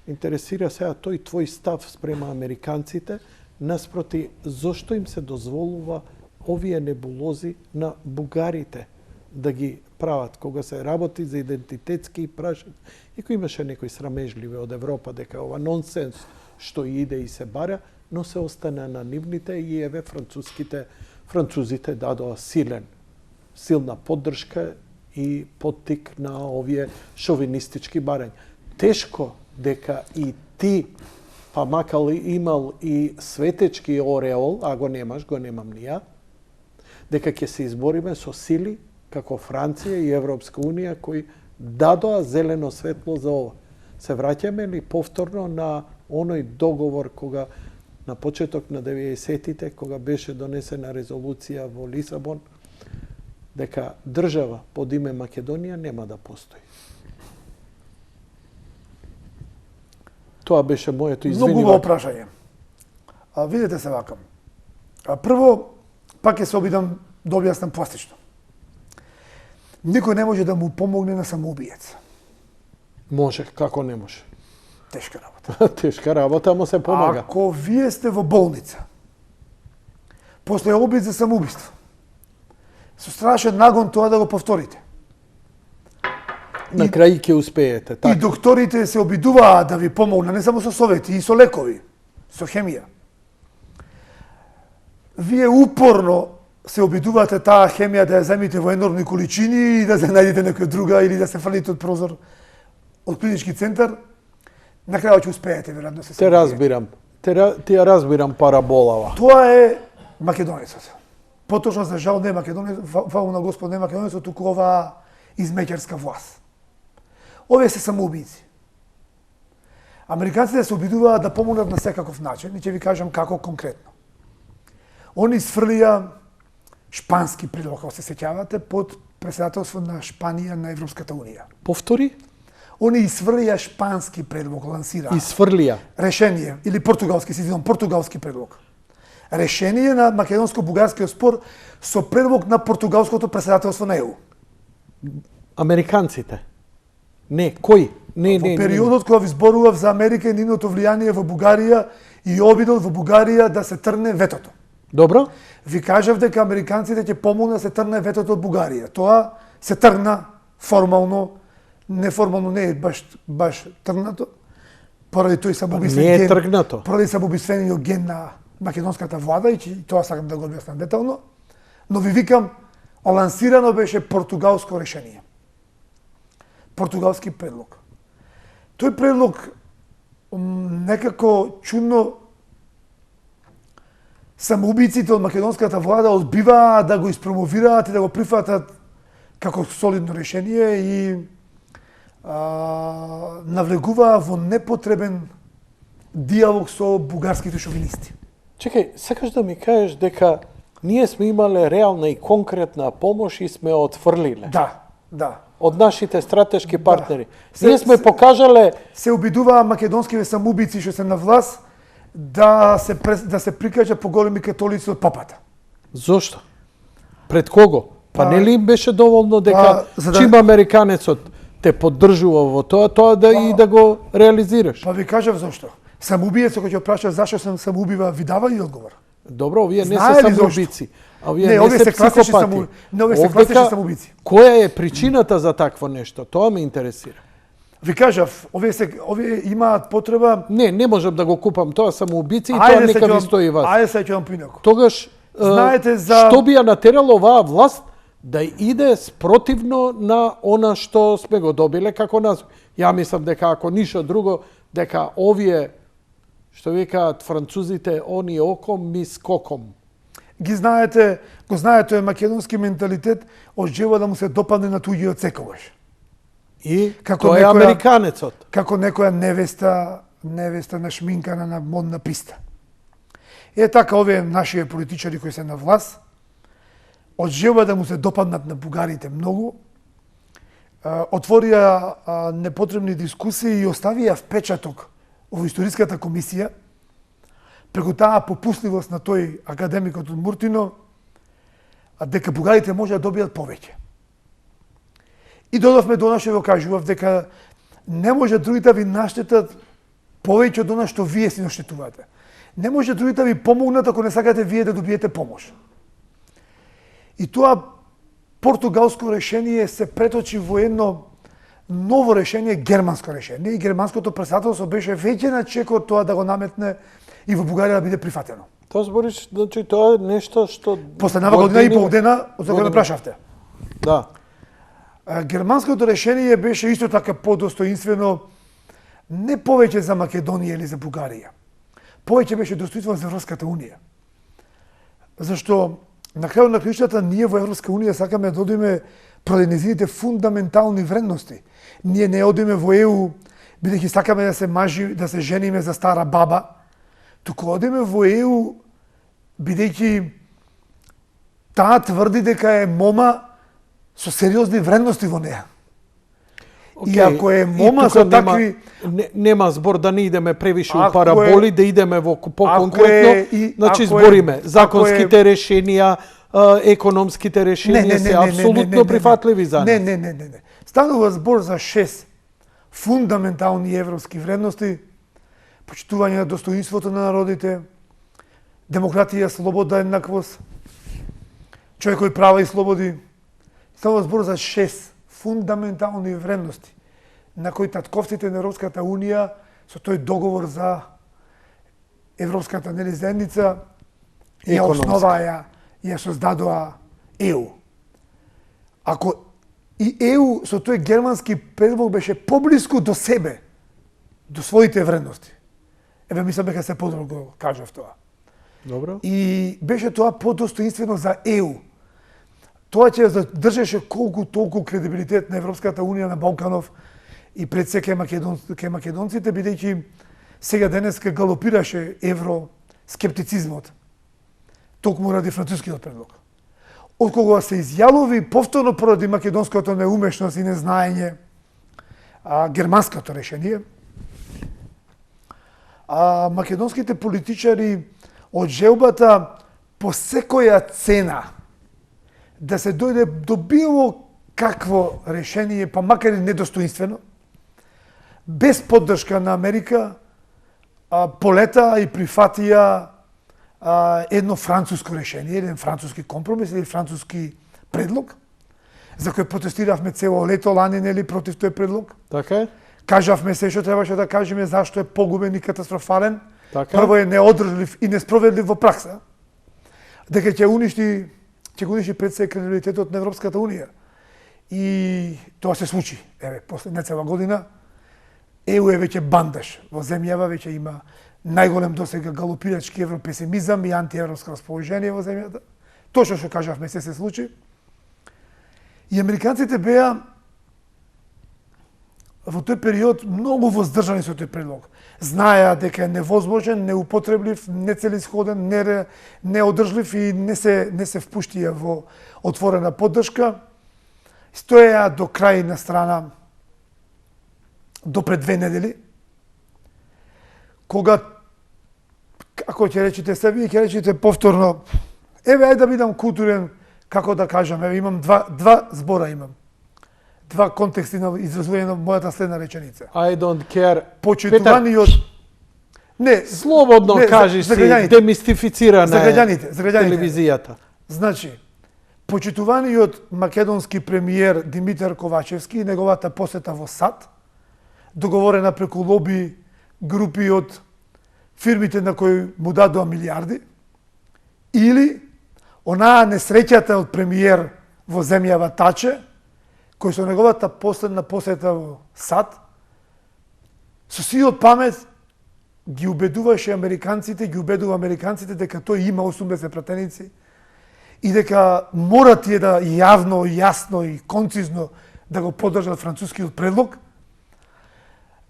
Интересира сега тој твој став спрема американците, наспроти зошто им се дозволува овие небулози на бугарите да ги прават кога се работи за идентитетски прашања. И кој имаше некои срамежливи од Европа дека ова нонсенс што иде и се бара, но се остана на нивните и еве французите дадоа силна поддршка и поттик на овие шовинистички барања. Тешко дека и ти, па макар имал и светечки ореол, а го немам ни ја, дека ќе се избориме со сили како Франција и Европска Унија кои дадоа зелено светло за ова. Се враќаме ли повторно на оној договор кога на почеток на 90-тите, кога беше донесена резолуција во Лисабон, дека држава под име Македонија нема да постои. Тоа беше моето извинување. Многу убаво прашање. Видете се вака. Прво, пак ќе се обидам да објаснам пластично. Никој не може да му помогне на самоубиец. Може, како не може? Тешка работа. Тешка работа, ама се помага. Ако вие сте во болница, после обид за самоубиство, со страшен нагон тоа да го повторите. На крај ќе успеете, така. И докторите се обидуваат да ви помогнат, не само со совети, и со лекови, со хемија. Вие упорно се обидувате таа хемија да ја земите во енормни количини и да се најдете некоја друга или да се фрлите од прозор од клинички центар, на крајот ќе успеете веројатно се. Те разбирам. Ти ја разбирам параболава. Тоа е македонецот. Поточно за жал не македонецот, фала на Господ не македонецот, туку оваа измеќарска власт. Овие се самоубийци. Американците се обидуваат да помогнат на секаков начин и ќе ви кажам како конкретно. Они сфрлија шпански предлог, ако се сеќавате, под председателство на Шпанија на Европската Унија. Повтори? Они изфрлија шпански предлог, лансира. Изфрлија. Решение, или португалски, се извинувам, португалски предлог. Решение на македонско-бугарскиот спор со предлог на португалското председателство на ЕУ. Американците? Не, кој? Не. Во периодот кога ви зборував за Америка и нивното влијание во Бугарија и обидот во Бугарија да се трне ветото. Добро? Ви кажав дека американците ќе помогнат да се трне ветото од Бугарија. Тоа се тргна формално, неформално не е баш тргнато, поради тој самоубиствен ген. Не е ген. тргнато. Поради самоубиствениот ген на македонската влада и тоа сакам да го објаснам детално, но ви викам, лансирано беше португалско решение. Португалски предлог. Тој предлог некако чудно самоубийците од македонската влада одбиваат да го испромовираат и да го прифатат како солидно решение и навлегуваа во непотребен диалог со бугарските шовинисти. Чекај, сакаш да ми кажеш дека ние сме имале реална и конкретна помош и сме отфрлиле Да. од нашите стратешки партнери. Се- Ние сме покажале Се обидуваа македонскиве самоубийци што се на власт да се прикажат поголеми католици од папата. зошто? Пред кого? Па нели им беше доволно дека за да- чим американецот те поддржува во тоа да го реализираш? Па ви кажав зошто. Самоубиецот кој ќе праша зашто се самоубива, ви дава и одговор. Добро, овие не Знае се ли самоубици. А овие Не, не овие се се класични психопати. не, овие се Овдека, класични самоубици. Која е причината за такво нешто? Тоа ме интересира. Ви кажав, овие имаат потреба. Не можам да го купам тоа самоубици и тоа нека ви стои вас. Ајде се ќе вам поинаку. Тогаш Знаете за- што би ја натерало оваа власт да иде спротивно на она што сме го добиле како нас. Ја мислам дека ако ништо друго, дека овие што викаат французите, они оком, ми скоком. Го знаете тој македонски менталитет од желба да му се допадне на туѓиот секогаш. И Како тоа е некоја- американецот. Како некоја невеста нашминкана на модна писта. Е така овие наши политичари кои се на власт, од желба да му се допаднат на бугарите многу, отворија непотребни дискусии и оставија впечаток во историската комисија преку таа попусливост на тој академикот од Муртино, дека бугарите може да добијат повеќе. И додовме до наше го кажував дека не може другите да ви наштетат повеќе од она што вие си наштетувате. Не може другите да ви помогнат ако не сакате вие да добиете помош. И тоа португалско решение се преточи во едно ново решение, германско решение. И германското председателство беше веќе на чекор тоа да го наметне и во Бугарија да биде прифатено. Тоа збориш, значи тоа е нешто што После нова година и полдена, од кога ме година. прашавте. Да. Германското решение беше исто така подостоинствено, не повеќе за Македонија или за Бугарија. Повеќе беше достоинствено за Европската Унија. Зашто на крајот на краиштата ние во Европска Унија сакаме да одиме поради нејзините фундаментални вредности. Ние не одиме во ЕУ бидејќи сакаме да се жениме за стара баба, туку одиме во ЕУ бидејќи таа тврди дека е мома со сериозни вредности во неа. И ако е мома со такви... Нема збор да не идеме превише у Ако параболи, да идеме во по-конкретно. Значи збориме, законските решенија, економските решенија се апсолутно прифатливи за нас. Не. Станува збор за 6 фундаментални европски вредности: почитување на достоинството на народите, демократија, слобода, еднаквост, човекови права и слободи. Станува збор за 6 фундаментални вредности на кои татковците на Европската Унија со тој договор за Европската заедница ја основаа, ја создадоа ЕУ. Ако и ЕУ со тој германски предлог беше поблиску до себе, до своите вредности, мислам дека се подобро го кажав тоа. Добро. И беше тоа подостоинствено за ЕУ. Тоа ќе задржеше колку толку кредибилитет на Европската Унија на Балканов и пред се кај македонците, бидејќи сега денеска галопираше евроскептицизмот, токму ради францускиот предлог. Од кога се изјавови повторно поради македонското неумешност и незнаење германското решение, македонските политичари од желбата по секоја цена да се дојде до било какво решение, па макар и недостоинствено, без поддршка на Америка, полета и прифатија едно француско решение, еден француски компромис или француски предлог, за кој протестиравме цело лето лани, нели, против тој предлог. Така е? Кажавме се што требаше да кажеме зашто е погубен и катастрофален. Така. Прво е неодржлив и несправедлив во пракса. Дека ќе го уништи пред се кредибилитетот на Европската Унија. И тоа се случи. Еве, после нецела година ЕУ е веќе бандаш. Во земјава веќе има најголем досега галопирачки европесимизам и антиевропско расположение во земјата. Точно што кажавме се случи. И американците беа во тој период многу воздржани со тој предлог. Знаеа дека е невозможен, неупотреблив, нецелисходен, неодржлив и не се впуштија во отворена поддршка. Стоеа до крај на страна до пред 2 недели, кога, ако ќе речете се, вие ќе речете повторно, ајде да бидам културен, како да кажам, имам два збора имам. Два контексти на изразување на мојата следна реченица. I don't care. Почитуваниот... Не, слободно кажи си, демистифицирана за граѓаните, телевизијата. Значи, почитуваниот македонски премиер Димитар Ковачевски и неговата посета во САД, договорена преку лоби групи од фирмите на кои му дадоа милиарди, или онаа несреќата од премиер во земјава Таче, кој со неговата последна посета во САД, со сиот памет ги убедува американците дека тој има 80 пратеници и дека мора тие да јавно, јасно и концизно да го поддржат францускиот предлог,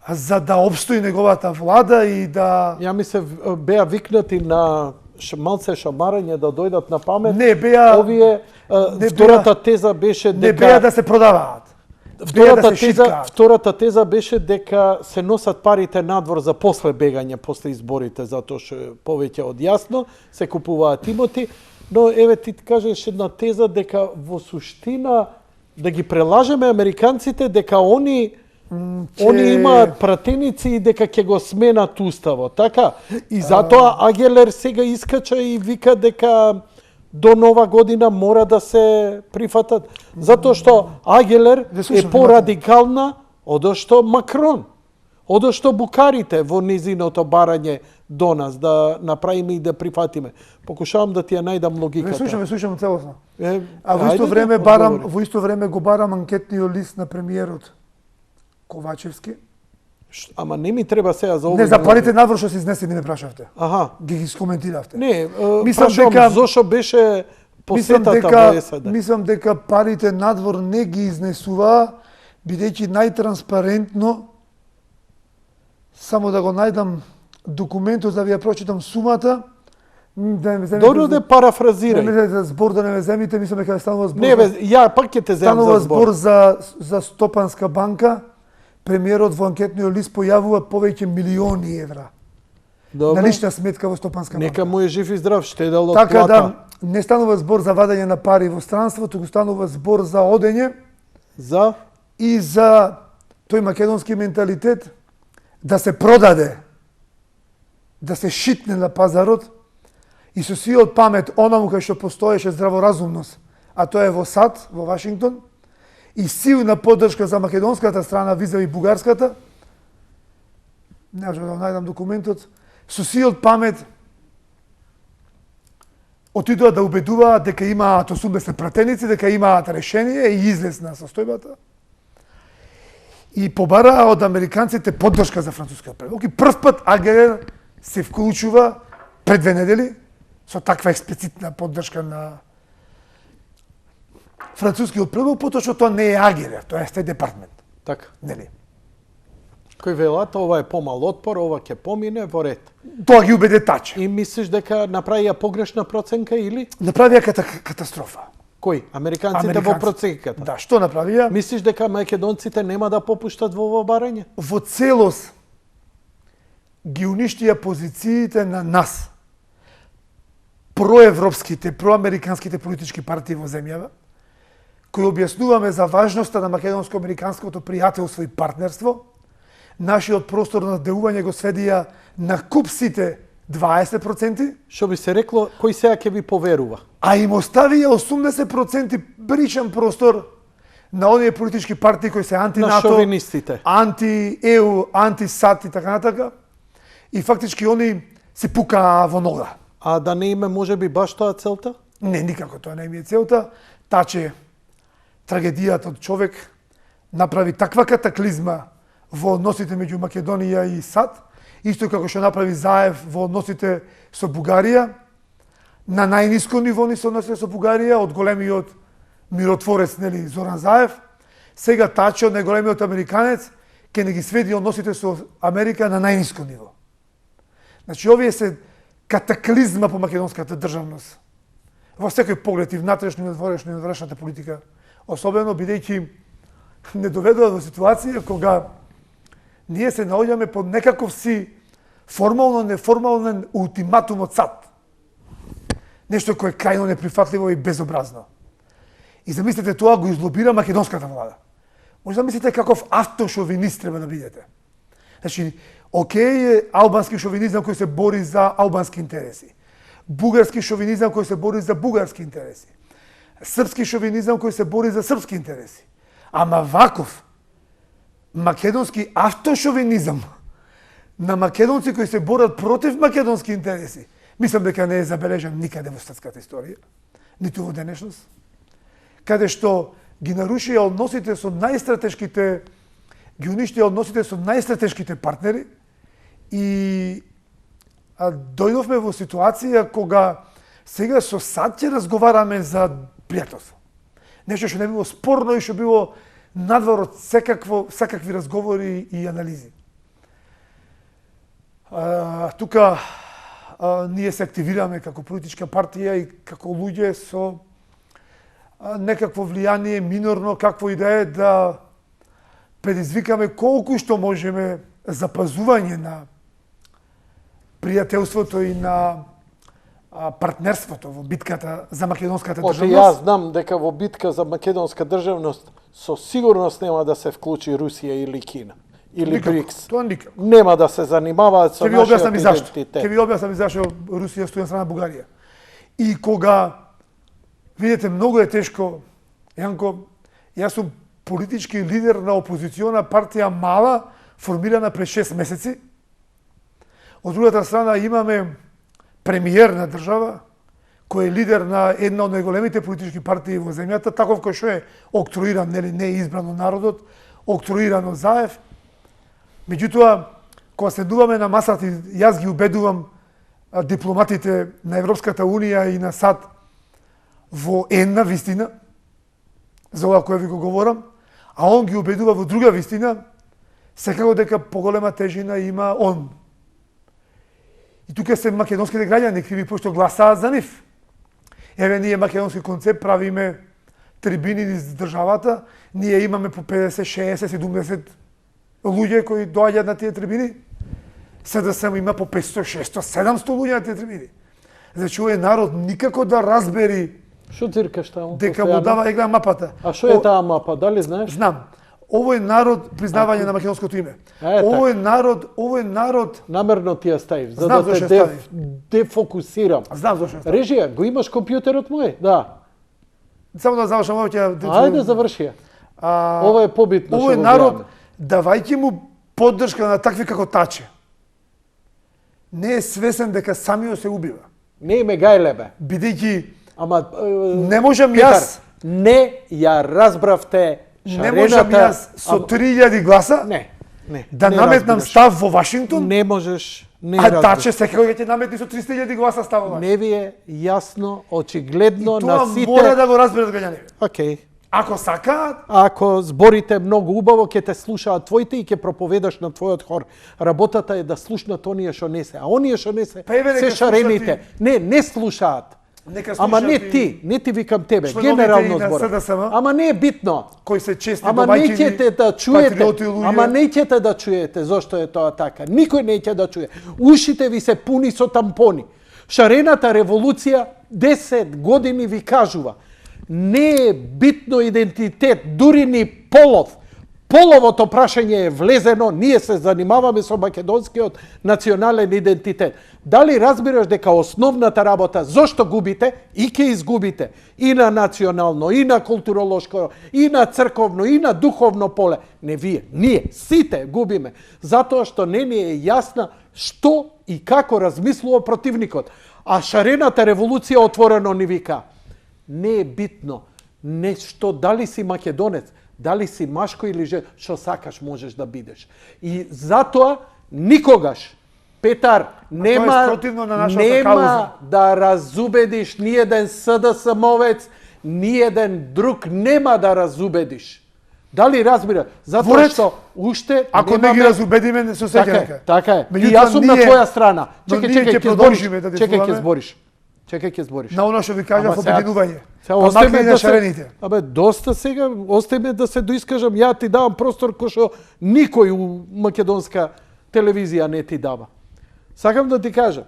за да обстои неговата влада и да... Ја мислев, беа викнати на малце шамарање да дојдат на памет. Не, беа... Овие, втората теза беше дека... Не беа да се продаваат. Втората теза беше дека се носат парите надвор за после бегање, после изборите, затоа што повеќе од јасно се купуваат имоти. Но еве ти кажеш една теза дека во суштина да ги прелажеме американците дека они имаат пратеници и дека ќе го сменат уставот, така? И затоа Агелер сега искача и вика дека до нова година мора да се прифатат. Затоа што Агелер е порадикална одошто Макрон, одошто букарите во низиното барање до нас, да направиме и да прифатиме. Покушавам да ти ја најдам логиката. Слушам целосно. А во исто време го барам анкетниот лист на премиерот Ковачевски. Ама не ми треба сега за овој... Не, за парите надвор што се изнесени ме прашавте. Аха. Ги скоментиравте. Не, прашувам зошто беше посетата во САД. Мислам дека парите надвор не ги изнесуваа, бидејќи најтранспарентно, само да го најдам документот да ви ја прочитам сумата, да не земите... Добро да парафразирај. Да не збор да не ме земите, мислам дека станува збор... Не, ја пак ќе те земам за збор. Станува збор за Стопанска банка. Премиерот во анкетниот лист појавува повеќе милиони евра. Добре. На лична сметка во Стопанска банка. Нека му е жив и здрав, штедел од така плата. Да, не станува збор за вадење на пари во странство, туку станува збор за одење и за тој македонски менталитет да се продаде, да се шитне на пазарот и со сиот памет онаму кај што постоеше здраворазумност, а тоа е во САД, во Вашингтон, и силна поддршка за македонската страна визави бугарската, не можам да најдам документот, со сиот памет отидоа да убедуваат дека имаат 80 пратеници, дека имаат решение и излезна состојбата. И побараа од американците поддршка за францускиот предлог. И прв пат Агелер се вклучува пред 2 недели со таква експлицитна поддршка на францускиот предлог, потоа што тоа не е Агелер, тоа е Стејт департмент. Така. Нели? Кој велат, ова е помал отпор, ова ќе помине во ред. Тоа ги убеде Таче. И мислиш дека направија погрешна проценка или? Направија катастрофа. Кој? Американците во проценката? Да, што направија? Мислиш дека македонците нема да попуштат во ова барање? Во целост ги уништија позициите на нас, проевропските, проамериканските политички партии во земјава, кои објаснуваме за важноста на македонско-американското пријателство и партнерство. Нашиот простор на деување го сведија на купсите 20%. Што би се рекло, кој сега ќе ви поверува? А им оставија 80% бричен простор на оние политички партии кои се анти-НАТО, на шовинистите, анти-ЕУ, анти-САД и така натака. И фактички они се пукаа во нога. А да не име може би баш тоа целта? Не, никако тоа не е целта. Таче, трагедијата од човек направи таква катаклизма во односите меѓу Македонија и САД исто како што направи Заев во односите со Бугарија, на најниско ниво ни се односите со Бугарија, од големиот миротворец, нели, Зоран Заев, сега Тачо, најголемиот американец, ќе не ги сведи односите со Америка на најниско ниво. Значи, овие се катаклизма по македонската државност. Во секој поглед и внатрешно, и надворешно, и надврешната политика, особено бидејќи не доведува до ситуација кога ние се наоѓаме под некаков си формално-неформален ултиматум од САД. Нешто кое е крајно неприфатливо и безобразно. И замислете, тоа го излобира македонската влада. Може да мислите каков автошовинист треба да бидете. Значи, окей е албански шовинизам кој се бори за албански интереси. Бугарски шовинизам кој се бори за бугарски интереси. Српски шовинизам кој се бори за српски интереси. Ама ваков македонски автошовинизам на македонци кои се борат против македонски интереси, мислам дека не е забележан никаде во светската историја, ниту во денешност, каде што ги нарушија односите со најстратешките, ги уништија односите со најстратешките партнери и дојдовме во ситуација кога сега со САД ќе разговараме за пријателство. Нешто што не било спорно и што било надвор од секакви разговори и анализи. Тука ние се активираме како политичка партија и како луѓе со некакво влијание минорно, какво и да е, да предизвикаме колку што можеме запазување на пријателството и на партнерството во битката за македонската државност. Јас знам дека во битка за македонска државност со сигурност нема да се вклучи Русија или Кина. Или Никако, БРИКС. Тоа никако. Нема да се занимаваат со нашиот идентитет. Ќе ви објаснам и зашто Русија стои на страна Бугарија. И кога видите, многу е тешко, Јанко, јас сум политички лидер на опозициона партија мала, формирана пред 6 месеци. Од другата страна имаме премиер на држава, кој е лидер на една од најголемите политички партии во земјата, таков кој што е октруиран, нели, не е избран од народот, октруиран од Заев. Меѓутоа, кога седнуваме на масата, јас ги убедувам дипломатите на Европската Унија и на САД во една вистина, за ова која ви го говорам, а он ги убедува во друга вистина, секако дека поголема тежина има он. И тука се македонските граѓани криви, пошто гласаат за нив. Еве, ние македонски концепт правиме трибини низ државата, ние имаме по 50, 60, 70 луѓе кои доаѓаат на тие трибини. СДСМ има по 500, 600, 700 луѓе на тие трибини. Значи, овој народ никако да разбери Што циркаш таму? дека му дава егле мапата. А што е таа мапа, дали знаеш? Знам. Овој народ, признавање на македонското име. Овој народ... Намерно ти ја ставив, за Знам да зашто те ја ставив. дефокусирам. Знам зашто ја ставив. Режија, го имаш компјутерот мој? Да. Само да завршам овој ќе... Ајде заврши ја. Ова е побитно што Овој го народ, гледаме. давајќи му поддршка на такви како Таче, не е свесен дека самиот се убива. Не име гајлебе. Бидејќи Ама не можам Петар, јас, не ја разбравте не можам шарената. јас со 3000 гласа Не. да не наметнам разбираш. став во Вашингтон, Не можеш, не а разбираш. Таче секој ќе ти наметни со 300.000 гласа став во Вашингтон. Не ви е јасно, очигледно Тоа на сите. мора да го разберат граѓаните. Океј. Ако сакаат, Ако зборите многу убаво, ќе те слушаат твоите и ќе проповедаш на твојот хор. Работата е да слушнат оние што не се. А оние што не се, Па еве се нека шарените. Не слушаат. нека Ама слушаат не ти викам тебе, членовите генерално и на збор. СДСМ. Ама не е битно. кои се чести Ама домаќини, неќете да чуете, патриоти луѓе. ама неќете да чуете зошто е тоа така. Никој неќе да чуе. Ушите ви се пуни со тампони. Шарената револуција 10 години ви кажува. Не е битно идентитет, дури ни полов. Половото прашање е влезено, ние се занимаваме со македонскиот национален идентитет. Дали разбираш дека основната работа, зошто губите и ќе изгубите и на национално, и на културолошко, и на црковно, и на духовно поле. Не вие, ние, сите губиме. Затоа што не ни е јасна што и како размислува противникот. А шарената револуција отворено ни вика. Не е битно нешто, дали си македонец, дали си машко или жен, што сакаш можеш да бидеш. И затоа никогаш Петар, нема, спротивно на нашата нема кауза. да разубедиш ниеден СДСМовец, ниеден друг нема да разубедиш. Дали разбира? Затоа Ворец, што уште Ако не ги разубедиме, не се Така е, сеќаваме. така е. И Меѓутоа, јас сум на ние- твоја страна. но Чекај, ние чекај, ќе ќе збориш. продолжиме да Чекај, ќе дефуламе. збориш. Чекај, ќе збориш. На оно што ви кажав Ама сега- обединување. Сега Па остави макар и ме на шарените. Абе, доста сега, остави ме да се доискажам. Ја ти давам простор кој што никој у македонска телевизија не ти дава. Сакам да ти кажам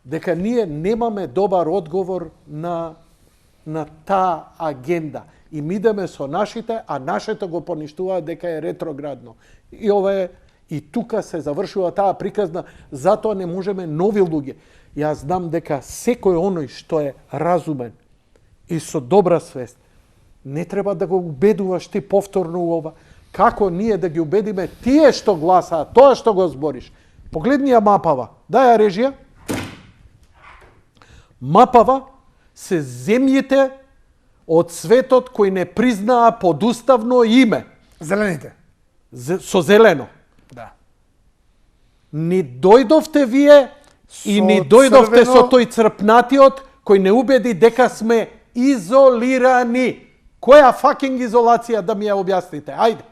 дека ние немаме добар одговор на таа агенда. И ми идеме со нашите, а нашето го поништуваат дека е ретроградно. И ова е, и тука се завршува таа приказна, затоа не можеме нови луѓе. Јас знам дека секој оној што е разумен и со добра свест, не треба да го убедуваш ти повторно у ова. Како ние да ги убедиме тие што гласаат, тоа што го збориш. Погледни ја мапава. Дај ја режија. Мапава се земјите од светот кои не признаа подуставно име Зелените. со зелено. Да. Ни дојдовте вие и Со ни дојдовте црвено- со тој црпнатиот кој не убеди дека сме изолирани. Која факинг изолација да ми ја објасните? Ајде.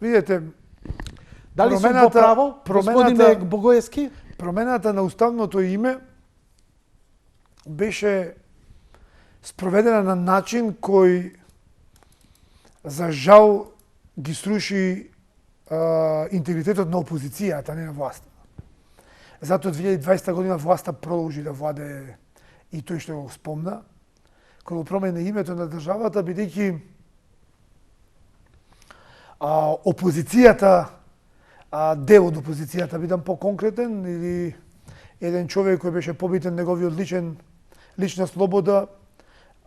Видете, Дали сум Промената- по право, господине промената- Богоевски? промената на уставното име беше спроведена на начин кој за жал ги сруши интегритетот на опозицијата, не на власта. Затоа 2020 година власта продолжи да владее и тој што го спомна, кога промени името на државата, бидејќи опозицијата, дел од опозицијата, бидам поконкретен, или еден човек кој беше побитен неговиот лична слобода,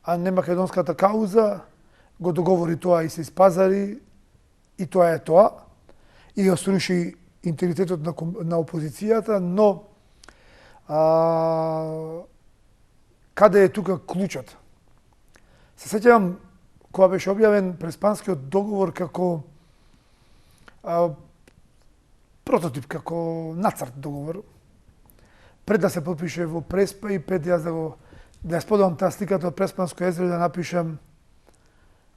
а не македонската кауза, го договори тоа и се испазари, и тоа е тоа, и го сруши интегритетот на опозицијата, но каде е тука клучот? Се сеќавам кога беше објавен Преспанскиот договор како прототип, како нацрт договор, пред да се подпише во Преспа и пред јас да ја споделам таа сликата од Преспанско езеро и да напишам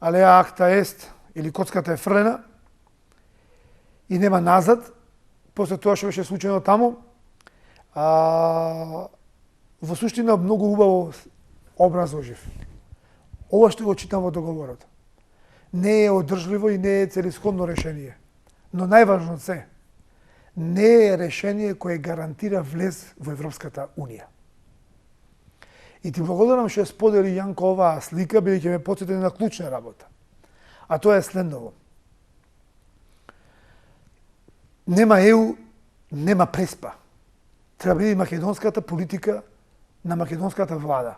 алеа акта ест, или коцката е фрлена и нема назад, после тоа што беше случено таму, во суштина многу убаво образложив. Ова што го читам во договорот не е одржливо и не е целисходно решение. Но најважно се, не е решение кое гарантира влез во Европската Унија. И ти благодарам што сподели Јанко оваа слика, бидејќи ме потсети на клучна работа. А тоа е следново. Нема ЕУ, нема Преспа. Треба биде македонската политика на македонската влада.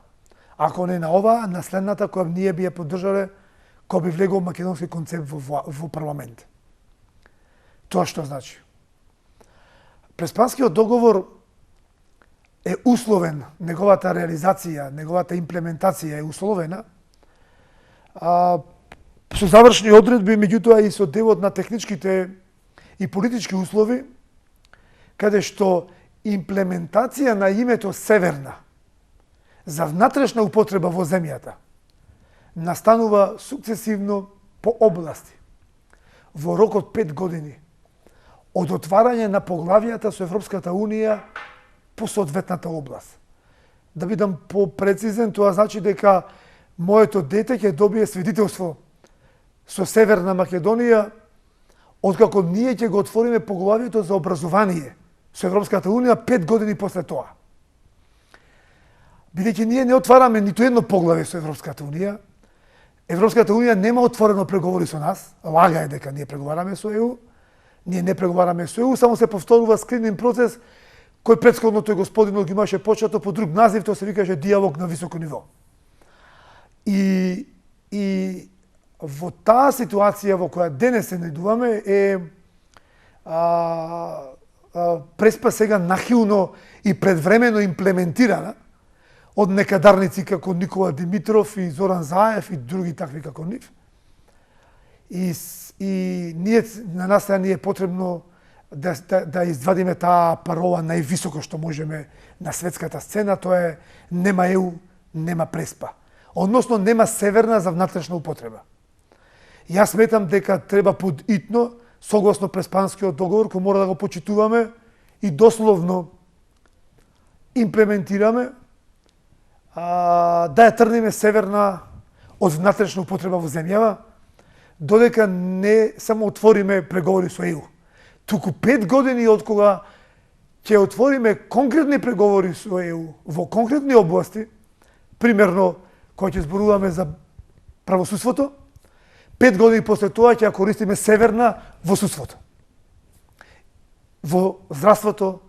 Ако не на ова, на следната која ние би ја поддржале, кој би влегол македонски концепт во парламент. Тоа што значи? Преспанскиот договор е условен, неговата реализација, неговата имплементација е условена со завршни одредби, меѓутоа и со делот на техничките и политички услови, каде што имплементација на името Северна за внатрешна употреба во земјата настанува сукцесивно по области во рок од 5 години од отварање на поглавијата со Европската Унија по соодветната област. Да бидам попрецизен, тоа значи дека моето дете ќе добие свидетелство со Северна Македонија откако ние ќе го отвориме поглавието за образование со Европската Унија 5 години после тоа. Бидејќи ние не отвараме ниту едно поглавие со Европската Унија, Европската Унија нема отворено преговори со нас, лага е дека ние преговараме со ЕУ, ние не преговараме со ЕУ, само се повторува скрининг процес кој претходно тој господинот ги имаше почето по друг назив, тоа се викаше диалог на високо ниво. И во таа ситуација во која денес се најдуваме е Преспа сега нахилно и предвремено имплементирана од некадарници како Никола Димитров и Зоран Заев и други такви како нив. И ние, на нас сега ни е потребно да извадиме таа парола највисоко што можеме на светската сцена, тоа е нема ЕУ, нема Преспа. Односно нема северна за внатрешна употреба. Јас сметам дека треба подитно, согласно Преспанскиот договор, кој мора да го почитуваме и дословно имплементираме, да ја тргнеме северна од внатрешна употреба во земјава, додека не само отвориме преговори со ЕУ. Туку 5 години од кога ќе отвориме конкретни преговори со ЕУ во конкретни области, примерно кога ќе зборуваме за правосудството, 5 години после тоа ќе ја користиме северна во судството, во здравството,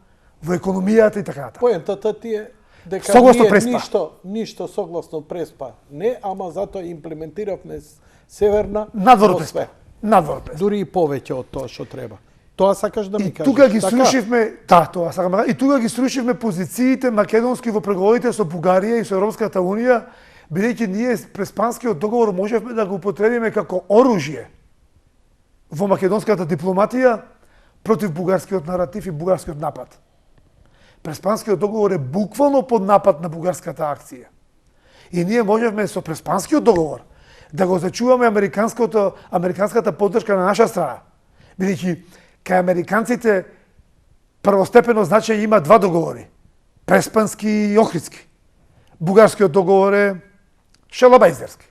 во економијата и така натаму. Поентата ти е дека Согласно ние Преспа. ништо согласно Преспа не, ама затоа имплементиравме северна Надвор во од Преспа. све. Надвор од Преспа. Дури и повеќе од тоа што треба. Тоа сакаш да ми И кажеш? тука ги така? срушивме, тоа сакам да кажам, и тука ги срушивме позициите македонски во преговорите со Бугарија и со Европската унија, бидејќи ние Преспанскиот договор можевме да го употребиме како оружје во македонската дипломатија против бугарскиот наратив и бугарскиот напад. Преспанскиот договор е буквално под напад на бугарската акција. И ние можевме со Преспанскиот договор да го зачуваме американската поддршка на наша страна. Бидејќи кај американците првостепено значење има два договори. Преспански и Охридски. Бугарскиот договор е шалабајзерски.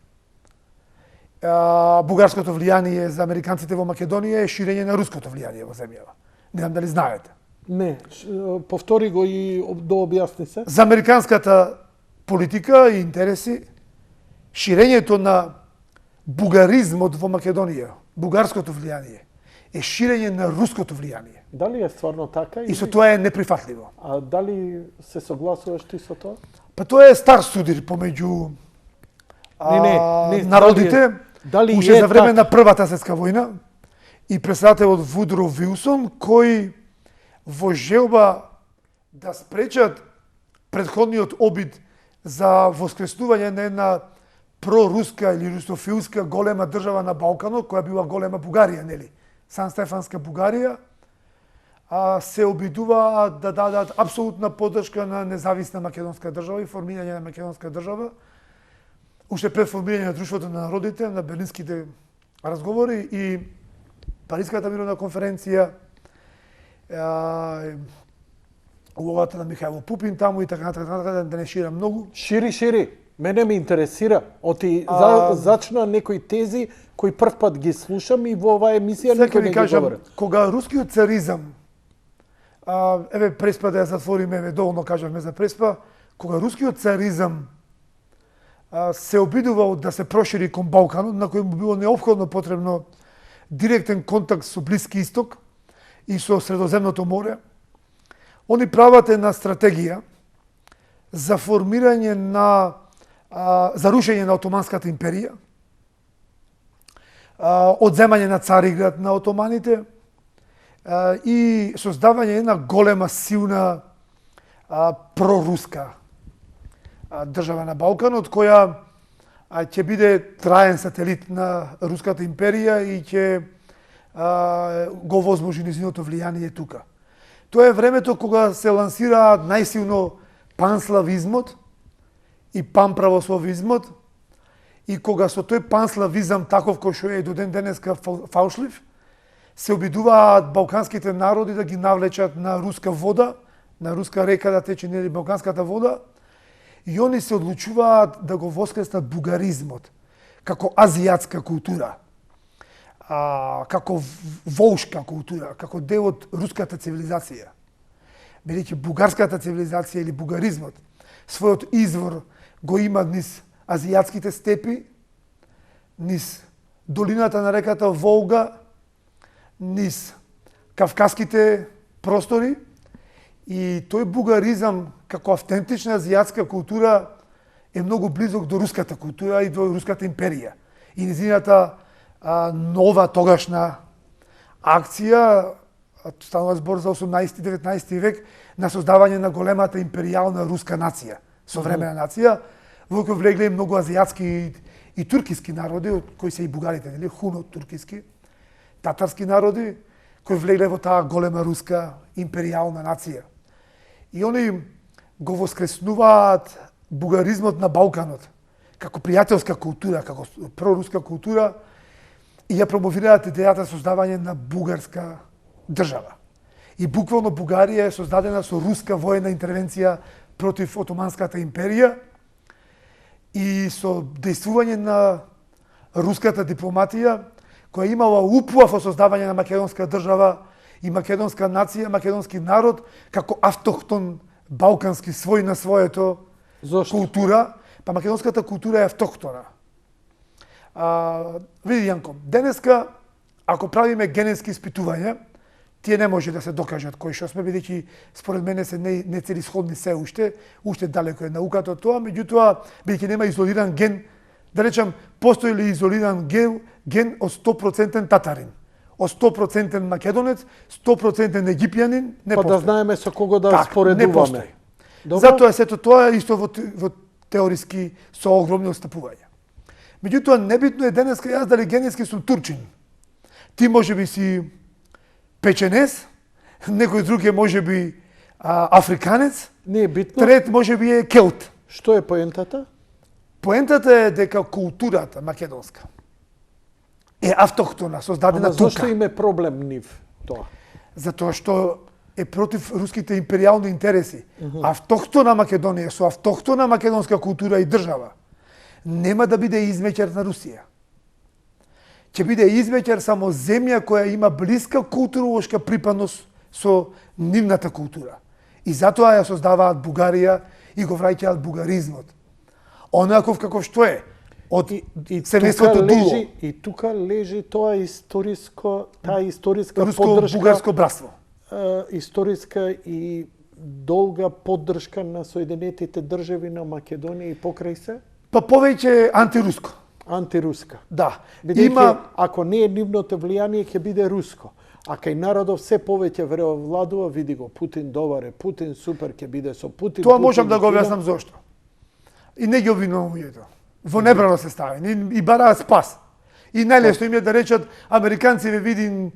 Бугарското влијание за американците во Македонија е ширење на руското влијание во земјава. Не знам дали знаете. Не, повтори го и дообјасни се. За американската политика и интереси, ширењето на бугаризмот во Македонија, бугарското влијание, е ширење на руското влијание. Дали е стварно така? И со тоа е неприфатливо. А дали се согласуваш ти со тоа? Па тоа е стар судир помеѓу не, народите, дали уште е за време така? на Првата светска војна, и председателот Вудро Вилсон, кој во желба да спречат претходниот обид за воскреснување на една проруска или русофилска голема држава на Балканот, која била голема Бугарија, нели? Сан Стефанска Бугарија, се обидува да дадат апсолутна поддршка на независна македонска држава и формирање на македонска држава, уште пред формирање на Друштвото на народите, на Берлинските разговори и Париската мировна конференција, улогата на Михајло Пупин таму и така натаму, да не ширам многу. Шири. Мене ме интересира. Оти зачна некои тези кои прв пат ги слушам и во оваа емисија Сега никој ви не ги кажам, говори. кога рускиот царизам, еве Преспа да ја затвориме, еве доволно кажавме за Преспа, кога рускиот царизам се обидувал да се прошири кон Балканот, на кој му било неопходно потребно директен контакт со Блиски Исток и со Средоземното море, они прават една стратегија за формирање на за рушење на Отоманската империја, одземање на Цариград на отоманите и создавање една голема, силна проруска држава на Балканот, која ќе биде траен сателит на Руската империја и ќе го возможи низиното влијание тука. Тоа е времето кога се лансира најсилно панславизмот и панправославизмот, и кога со тој панславизам, таков кој што е до ден денеска фалшлив, се обидуваат балканските народи да ги навлечат на руска вода, на руска река да тече нели балканската вода, и они се одлучуваат да го воскреснат бугаризмот како азијатска култура, како волшка култура, како дел од руската цивилизација. Бидејќи бугарската цивилизација или бугаризмот својот извор го има низ азијатските степи, низ долината на реката Волга, низ кавказските простори, и тој бугаризам како автентична азијатска култура е многу близок до руската култура и до руската империја. И низината нова тогашна акција, станува збор за 18-19 век, на создавање на големата империјална руска нација, современа нација, во кој влегле многу азијатски и туркиски народи, кои се и бугарите, нели, хуно туркиски, татарски народи, кои влегле во таа голема руска империјална нација. И они го воскреснуваат бугаризмот на Балканот како пријателска култура, како проруска култура и ја промовираат идејата создавање на бугарска држава. И буквално Бугарија е создадена со руска воена интервенција против Отоманската империја и со дејствување на руската дипломатија која имала упуа во создавање на македонска држава и македонска нација, македонски народ како автохтон балкански свој на своето Зошто? култура, па македонската култура е автохтона. Види Јанко, денеска ако правиме генетски испитувања, тие не може да се докажат кои што сме, бидејќи според мене се не целисходни се уште далеко е науката од тоа, меѓутоа бидејќи нема изолиран ген, да речам, постои ли изолиран ген од 100% татарин, од 100% македонец, 100% египјанин, не Па постои. да знаеме со кого да Так, не споредуваме. постои. Добро? Затоа сето тоа е исто во теориски со огромни отстапувања. Меѓутоа, небитно е денеска јас дали генетски сум турчин. Ти може би си печенес, некој друг е може би африканец, Не е битно. трет може би е келт. Што е поентата? Поентата е дека културата македонска е автохтона, создадена Ама зошто тука. им е проблем нив тоа? Затоа што е против руските империјални интереси. Автохтона Македонија со автохтона македонска култура и држава нема да биде измеќар на Русија. Ќе биде измеќар само земја која има блиска културолошка припадност со нивната култура. И затоа ја создаваат Бугарија и го враќаат бугаризмот. Онаков каков што е од семејството Дуло, И тука лежи таа историска поддршка, руско-бугарско братство. историска и долга поддршка на Соединетите држави на Македонија и покрај се? Па повеќе антируско. Антируска. Да. Бидејќи ако не е нивното влијание ќе биде руско. А кај народов се повеќе владува, види го Путин добар е, Путин супер ќе биде со Путин. Тоа Путин, можам да го Кина. објаснам зошто. И не ги обвинувам луѓето. Во небрано се стави и бараат спас. И најлесно им е да речат американци ве види,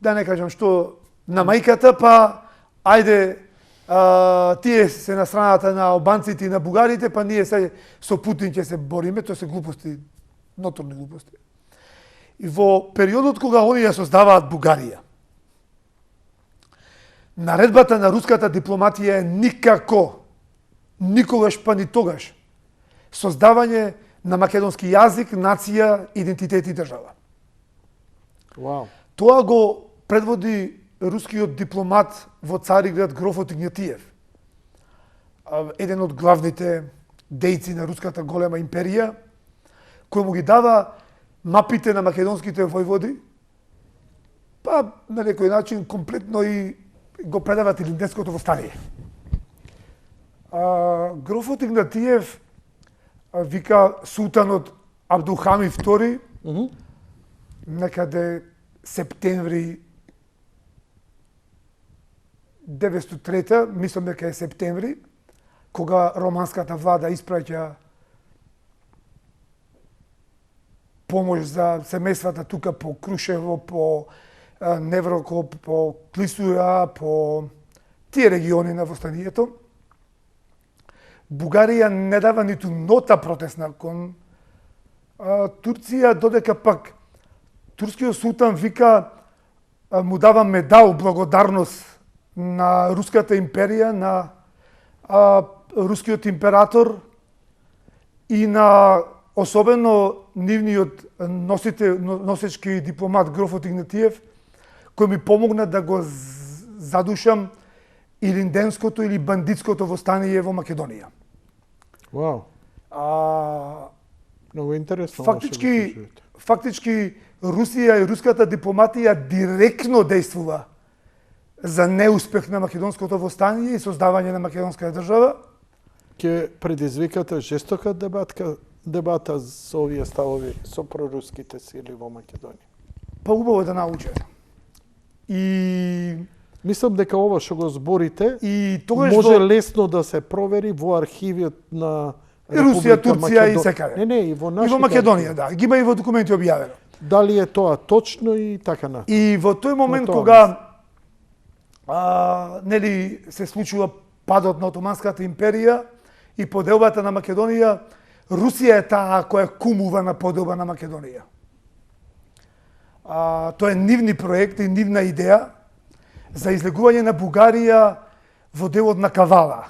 да не кажам што, на мајката, па ајде тие се на страната на албанците и на бугарите, па ние се со Путин ќе се бориме, тоа се глупости, ноторни глупости. И во периодот кога они ја создаваат Бугарија, наредбата на руската дипломатија е никогаш па ни тогаш создавање на македонски јазик, нација, идентитет и држава. Вау. Тоа го предводи рускиот дипломат во Цариград Грофот Игнатиев, еден од главните дејци на руската голема империја, кој му ги дава мапите на македонските војводи, па на некој начин комплетно и го предава Тилинденското востание. Грофот Игнатиев вика султанот Абдулхамид II, некаде септември 903, мислам дека е септември, кога романската влада испраќа помош за семејствата тука по Крушево, по Неврокоп, по Клисура, по тие региони на востанието. Бугарија не дава ниту нота протестна кон Турција, додека пак турскиот султан вика му дава медал благодарност на руската империја, на рускиот император и на особено нивниот носечки дипломат Грофот Игнатиев, кој ми помогна да го задушам илинденското или бандитското востание во Македонија. Вау. Многу интересно. Фактички Русија и руската дипломатија директно дејствува за неуспех на македонското востание и создавање на македонска држава. Ќе предизвикате жестока дебата со овие ставови со проруските сили во Македонија. Па убаво да научат. И мислам дека ова што го зборите и тогаш може лесно да се провери во архивиот на Русија, Турција и секаде. Не, и во нашите. И во Македонија, да. Ги има и во документи објавено. Дали е тоа точно и така на. И во тој момент На тоа кога нели се случува падот на Отоманската империја и поделбата на Македонија, Русија е таа која кумува на поделба на Македонија. Тоа е нивни проект и нивна идеја за излегување на Бугарија во делот на Кавала,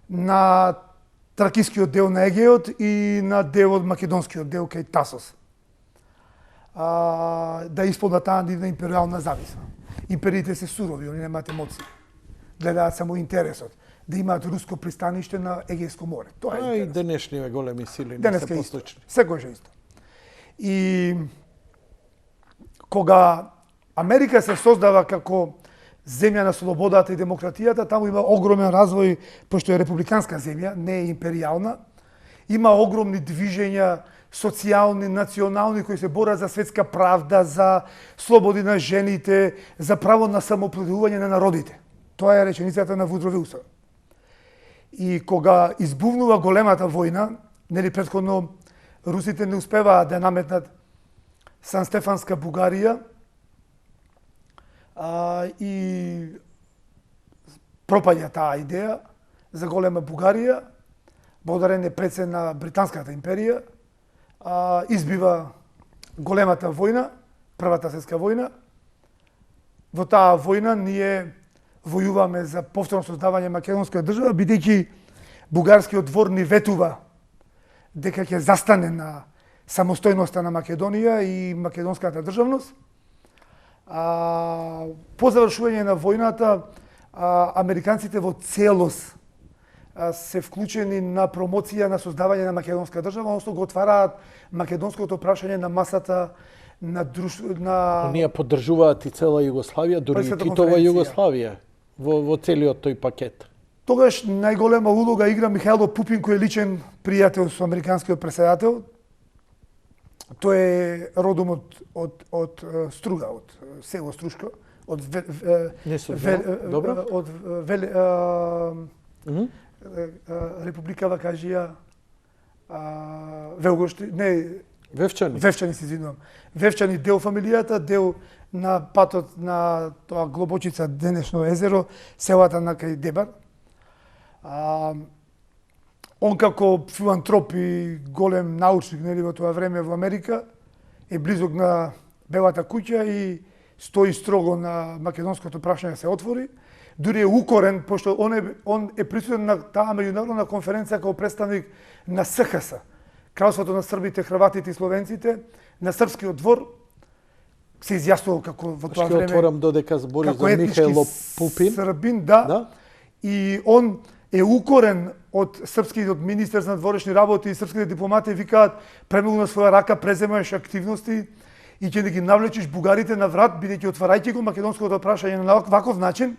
на тракискиот дел на Егеот и на делот македонскиот дел кај Тасос. Да исполнат таа нивна империална зависа. Империите се сурови, они немаат емоции. Гледаат само интересот. Да имаат руско пристаниште на Егејско море. Тоа е и интерес. денешниве големи сили не Денеска се исто. посточни. Секојаш исто. И кога Америка се создава како земја на слободата и демократијата, таму има огромен развој, пошто е републиканска земја, не е империјална. Има огромни движења, социјални, национални, кои се борат за светска правда, за слободи на жените, за право на самоопределување на народите. Тоа е реченицата на Вудро Вилсон. И кога избувнува големата војна, нели претходно русите не успеваат да наметнат Сан-Стефанска Бугарија, и пропаѓа таа идеја за голема Бугарија, благодарение пред се на Британската империја, избива големата војна, Првата светска војна. Во таа војна ние војуваме за повторно создавање македонска држава, бидејќи бугарскиот двор ни ветува дека ќе застане на самостојноста на Македонија и македонската државност. По завршување на војната, американците во целост се вклучени на промоција на создавање на македонска држава, односно го отвараат македонското прашање на масата на Оние поддржуваат и цела Југославија, дури и Пресвета Титова конференција. Југославија во целиот тој пакет. Тогаш најголема улога игра Михајло Пупин, кој е личен пријател со американскиот претседател. Тој е родом од Струга, од село Струшко, од Не сум знал. Добро. од Република Вакажија, Велгошти, не, Вевчани. Вевчани се извинувам. Вевчани дел фамилијата, дел на патот на тоа Глобочица, денешно езеро, селата на кај Дебар. Он како филантроп и голем научник, нели, во тоа време во Америка, е близок на Белата куќа и стои строго на македонското прашање се отвори. Дури е укорен, пошто он е присутен на таа меѓународна конференција како представник на СХС, Кралството на србите, хрватите и словенците, на српскиот двор, се изјаснувал како во тоа Ќе време отворам додека збори како за етнички Михајло Пупин. Србин, да. Да. И он е укорен од српскиот министер за надворешни работи и српските дипломати викаат премногу на своја рака преземаш активности и ќе да ги навлечеш бугарите на врат, бидејќи отварајќи го македонското прашање на ваков начин,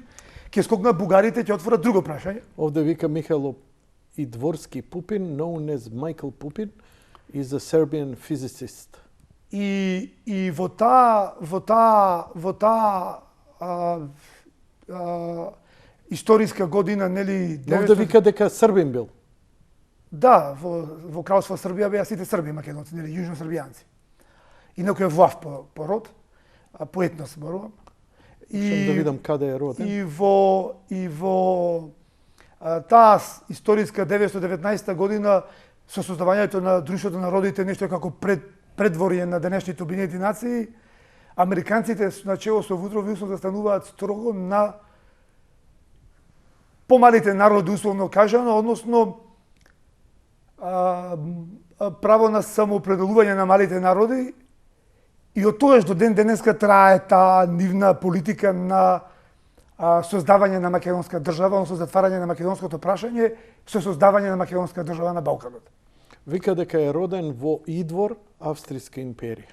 ќе скокнат бугарите, ќе отворат друго прашање. Овде вика Михајло и Дворски Пупин, known as Michael Pupin, is a Serbian physicist. И во таа историска година, нели, Овде вика дека Србин бил. Да, во Кралство Србија беа сите срби македонци, нели, јужносрбијанци. Инаку е влав по род, по етнос зборувам. Сам да видам каде е роден. И во таа историска 919 година со создавањето на Друштвото на народите, нешто како предворје на денешните Обединети нации, американците начело со Вудро Вилсон застануваат строго на помалите народи, условно кажано, односно право на самоопределување на малите народи. И од тогаш до ден денеска трае таа нивна политика на создавање на македонска држава, односно затварање на македонското прашање со создавање на македонска држава на Балканот. Вика дека е роден во Идвор, Австријска империја.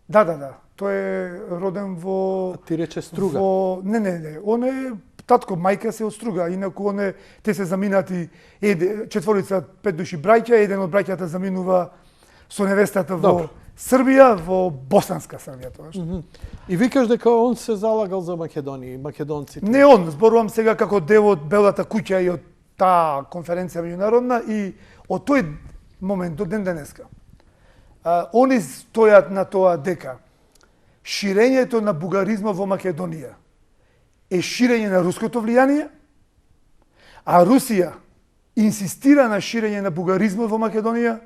Да. Тој е роден во... Ти рече Струга. Не. Он е татко, мајка се од Струга, инаку те се заминати четворица, 5 души браќа, еден од браќата заминува со невестата во Србија, во Босанска Србија тогаш. И викаш дека он се залагал за Македонија и македонците. Не он, зборувам сега како дел од Белата куќа и од таа конференција меѓународна и од тој момент до ден денеска. Они стојат на тоа дека ширењето на бугаризма во Македонија е ширење на руското влијание, а Русија инсистира на ширење на бугаризма во Македонија,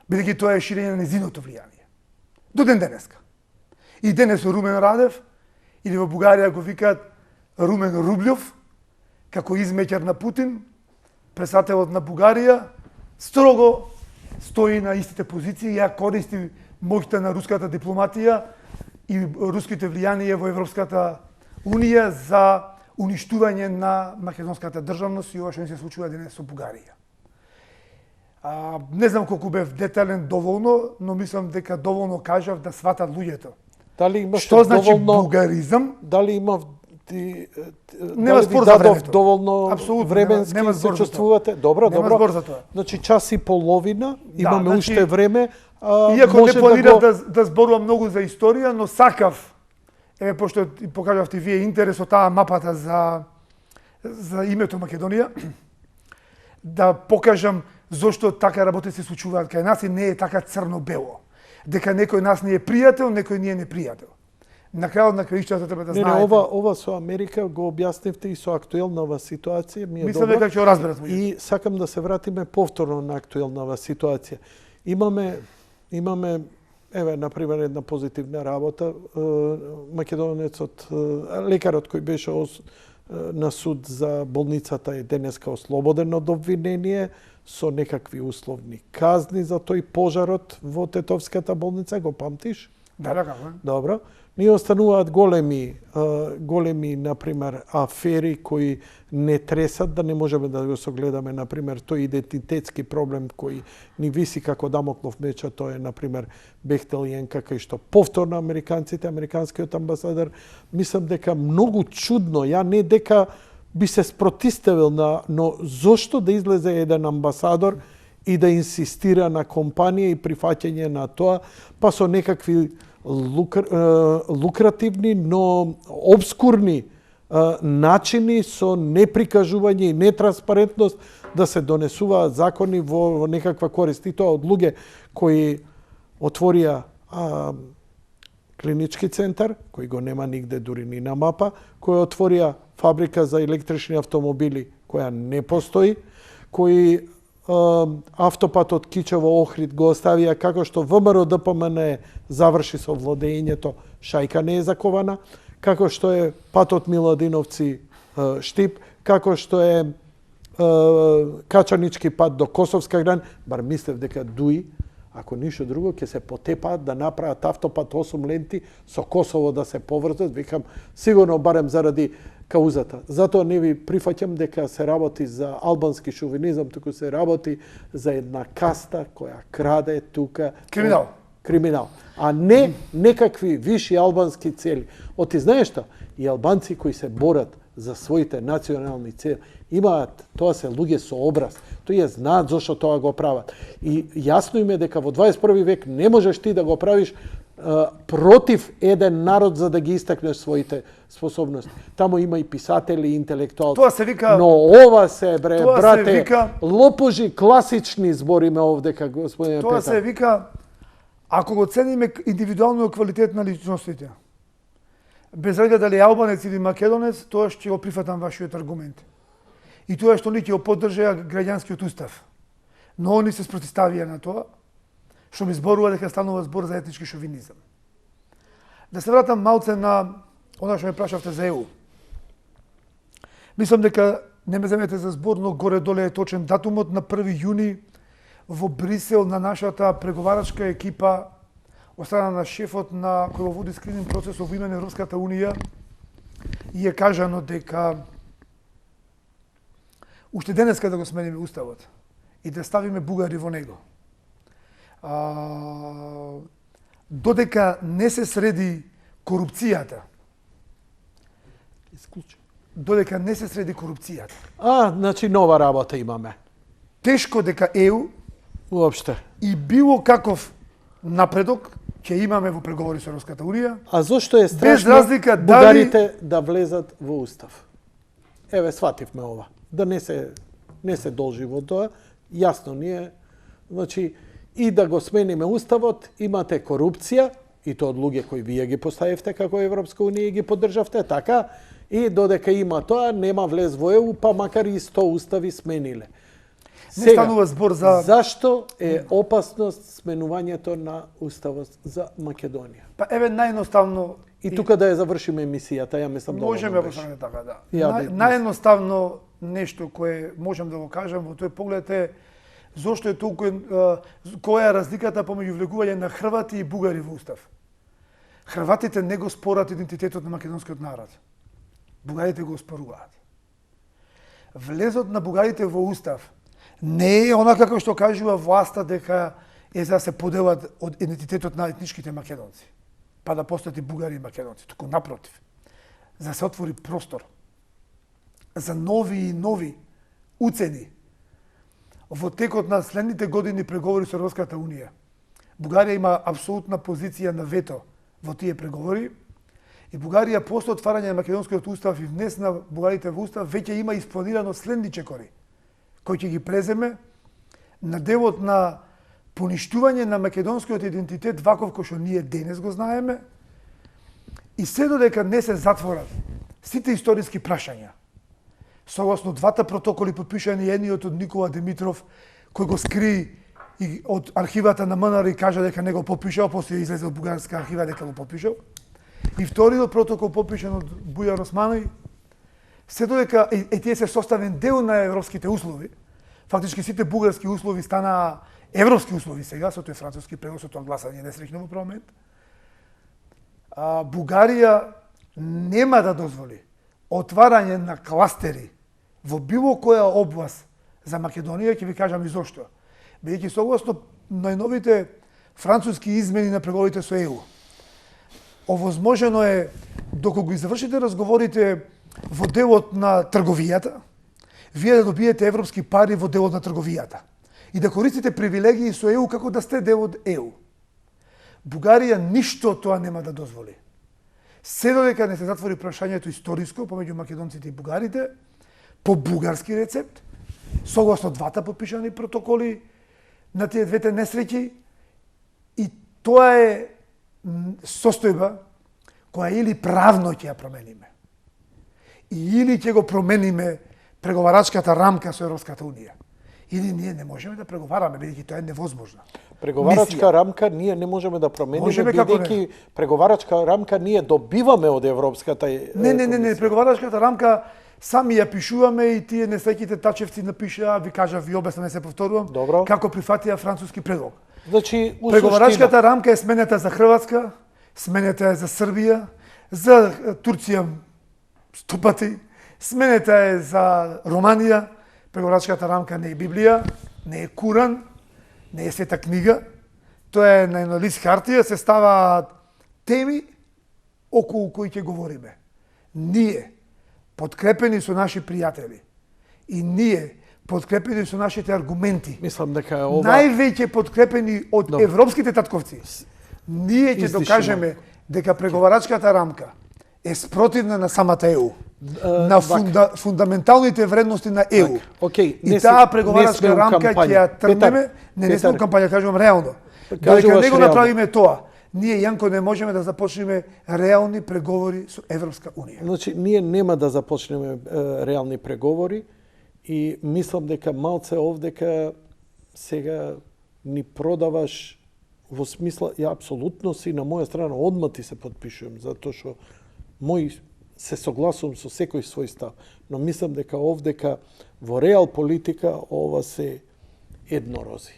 бидејќи тоа е ширење на незиното влијание. До ден денеска. И денес Румен Радев, или во Бугарија го викаат Румен Рублјов, како измеќар на Путин, председателот на Бугарија, строго стои на истите позиции, ја користи моќта на руската дипломатија и руските влијанија во Европската Унија за уништување на македонската државност и ова што не се случува денес со Бугарија. Не знам колку бев детален доволно, но мислам дека доволно кажав да сватат луѓето. Дали имаш Што значи доволно бугаризам? Дали има Нема дали спор ви за дадов времето. доволно Апсолутно, временски нема се збор за тоа. чувствувате? Добро, Нема добро. збор за тоа. Значи час и половина, имаме значи, уште време. Иако не може планирав го... да зборувам многу за историја, но сакав, пошто покажавте вие интерес од таа мапата за името Македонија, да покажам зошто така работи се случуваат кај нас и не е така црно-бело. Дека некој нас не е пријател, некој не е непријател. На крајот на краиштата треба да Не, знаете. ова со Америка го објаснивте и со актуелнава ситуација, ми е Мислам добро. дека ќе го разберат луѓето. И сакам да се вратиме повторно на актуелнава ситуација. Имаме еве на пример една позитивна работа, македонецот, лекарот кој беше на суд за болницата е денеска ослободен од обвинение со некакви условни казни за тој пожарот во Тетовската болница, го памтиш? Да, како? Добро. Ни остануваат големи, например, афери кои не тресат, да не можеме да го согледаме, например, тој идентитетски проблем кој ни виси како дамоклов меч, тоа е, например, Бехтел и НК, кај што повторно американскиот амбасадор, мислам дека многу чудно, ја не дека би се спротиставил но зошто да излезе еден амбасадор и да инсистира на компанија и прифаќање на тоа, па со некакви лукративни, но обскурни начини со неприкажување и нетранспарентност да се донесуваат закони во некаква корист. И тоа од луѓе кои отворија клинички центар, кој го нема нигде дури ни на мапа, кои отворија фабрика за електрични автомобили, која не постои, кои автопат од Кичево Охрид го оставија како што ВМРО ДПМН заврши со владењето, шајка не е закована, како што е патот Миладиновци Штип, како што е Качанички пат до Косовска гран, бар мислев дека ДУИ, ако ништо друго, ќе се потепаат да направат автопат 8 ленти со Косово да се поврзат, викам, сигурно барем заради каузата. Затоа не ви прифаќам дека се работи за албански шовинизам, туку се работи за една каста која краде тука. Криминал. А не некакви виши албански цели. Оти знаеш што? И албанци кои се борат за своите национални цели имаат, тоа се луѓе со образ. Тој знаат зошто тоа го прават. И јасно им е дека во 21 век не можеш ти да го правиш против еден народ за да ги истакнеш своите способности. Таму има и писатели, и интелектуалци. Тоа се вика... Но ова се, брате, вика... лопожи класични збориме овде, како господин Петар. Тоа се вика, ако го цениме индивидуално квалитет на личностите, без разлика дали албанец или македонец, тоа ќе го прифатам вашиот аргумент. И тоа што они ќе го поддржаа граѓанскиот устав. Но они се спротиставија на тоа, што ми зборува дека станува збор за етнички шовинизам. Да се вратам малце на она што ме прашавте за ЕУ. Мислам дека не ме земете за збор, но горе-доле е точен датумот на 1 јуни во Брисел на нашата преговарачка екипа од страна на шефот на кој води скрининг процесот во име на Европската Унија и е кажано дека уште денеска да го смениме уставот и да ставиме бугари во него. Додека не се среди корупцијата. Додека не се среди корупцијата. Значи нова работа имаме. Тешко дека ЕУ уопште и било каков напредок ќе имаме во преговори со Европската Унија. А зошто е страшно без разлика бугарите да влезат во устав? Еве, свативме ова. Да не се должи во тоа. Јасно ни е. Значи, и да го смениме уставот, имате корупција, и тоа од луѓе кои вие ги поставивте како Европска унија и ги поддржавте, така, и додека има тоа, нема влез во ЕУ, па макар и 100 устави смениле. Не станува збор за... Зашто е опасност сменувањето на уставот за Македонија? Па еве наједноставно... И тука да ја завршиме емисијата, ја мислам да можеме да го така, да. Ја, Наједноставно нешто кое можам да го кажам во тој поглед е зошто е толку која е разликата помеѓу влегување на хрвати и бугари во устав. Хрватите не го спорат идентитетот на македонскиот народ. Бугарите го споруваат. Влезот на бугарите во устав не е она како што кажува власта дека е за да се поделат од идентитетот на етничките македонци, па да постојат и бугари и македонци, туку напротив. За да се отвори простор за нови и нови уцени во текот на следните години преговори со Европската унија. Бугарија има апсолутна позиција на вето во тие преговори и Бугарија после отварање на македонскиот устав и внес на бугарите во устав веќе има испланирано следни чекори кој ќе ги преземе на делот на поништување на македонскиот идентитет ваков кој што ние денес го знаеме и се додека не се затворат сите историски прашања. Согласно двата протоколи подпишани, едниот од Никола Димитров кој го скри и од архивата на МНР и кажа дека не го подпишал, после излезе од бугарска архива дека го подпишал. И вториот протокол подпишан од Бујар Османови, се додека тие се составен дел на европските услови, фактички сите бугарски услови станаа европски услови сега, со тој француски преглас, со тоа гласање несреќно во парламент. Бугарија нема да дозволи отварање на кластери во било која област за Македонија, ќе ви кажам и зошто. Бидејќи согласно најновите француски измени на преговорите со ЕУ, овозможено е, доколку ги завршите разговорите во делот на трговијата, вие да добиете европски пари во делот на трговијата и да користите привилегии со ЕУ како да сте дел од ЕУ. Бугарија ништо тоа нема да дозволи. Се додека не се затвори прашањето историско помеѓу македонците и бугарите, по бугарски рецепт, согласно двата подпишани протоколи на тие двете несреќи, и тоа е состојба која или правно ќе ја промениме, или ќе го промениме преговарачката рамка со Европската унија, или ние не можеме да преговараме, бидејќи тоа е невозможно. Преговарачка рамка ние не можеме да промениме, бидејќи преговарачка рамка ние добиваме од Европската Не, преговарачката рамка сами ја пишуваме и тие несреќите Тачевци напишаа, ви кажав, ви обяснам, не се повторувам, како прифатија француски предлог. Значи, преговарачката рамка е сменета за Хрватска, сменета е за Србија, за Турција 100 пати, сменета е за Романија. Преговарачката рамка не е Библија, не е Куран, не е света книга, тоа е на едно лист хартија, се ставаат теми околу кои ќе говориме. Ние, подкрепени со наши пријатели, и ние, подкрепени со нашите аргументи, мислам дека ова највеќе подкрепени од европските татковци, ние ќе докажеме дека преговарачката рамка е спротивна на самата ЕУ, на фундаменталните вредности на ЕУ. И таа преговарачка рамка ќе ја тргнеме, не сме у кампања, кажувам реално. Додека не го направиме тоа, ние, Јанко, не можеме да започнеме реални преговори со Европска унија. Значи, ние нема да започнеме реални преговори и мислам дека малце овдека сега ни продаваш во смисла, ја апсолутно си на моја страна одма ти се подпишувам, затоа што се согласувам со секој свој став, но мислам дека овдека во реал политика ова се еднорози.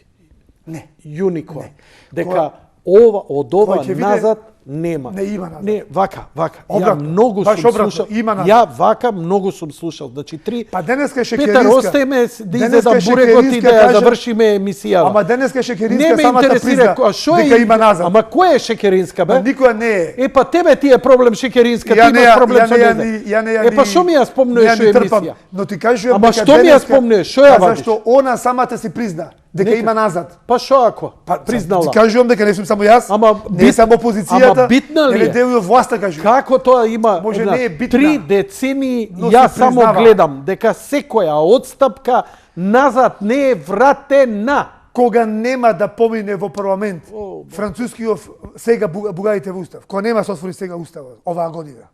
Не. Юникорн. Дека од ова назад нема. Не има назад. Не, вака. Обратно, ја многу сум слушал. Ја вака многу сум слушал. Значи Па денеска Петар, остајме да изедам бурекот и да ја завршиме емисијава. Ама денеска Шекеринска самата призна дека има назад. Ама кој е Шекеринска, бе? Никоја не е. Па тебе ти е проблем Шекеринска, ти имаш проблем со неа. Па што ми ја спомнуваш во емисија? Но ти кажувам ама што ми ја спомнуваш? Што ја вадиш? Зашто она самата си призна дека има назад. Па што ако? Признала. Ти кажувам дека не сум само јас, не само опозицијата. Ама битна ли е? Дел од власта, кажувам. Како тоа има? Може не е битна. 3 децени јас само гледам дека секоја одстапка назад не е вратена. кога нема да помине во парламент О, францускиот сега бугарите во устав, кога нема да се отвори сега уставот оваа година,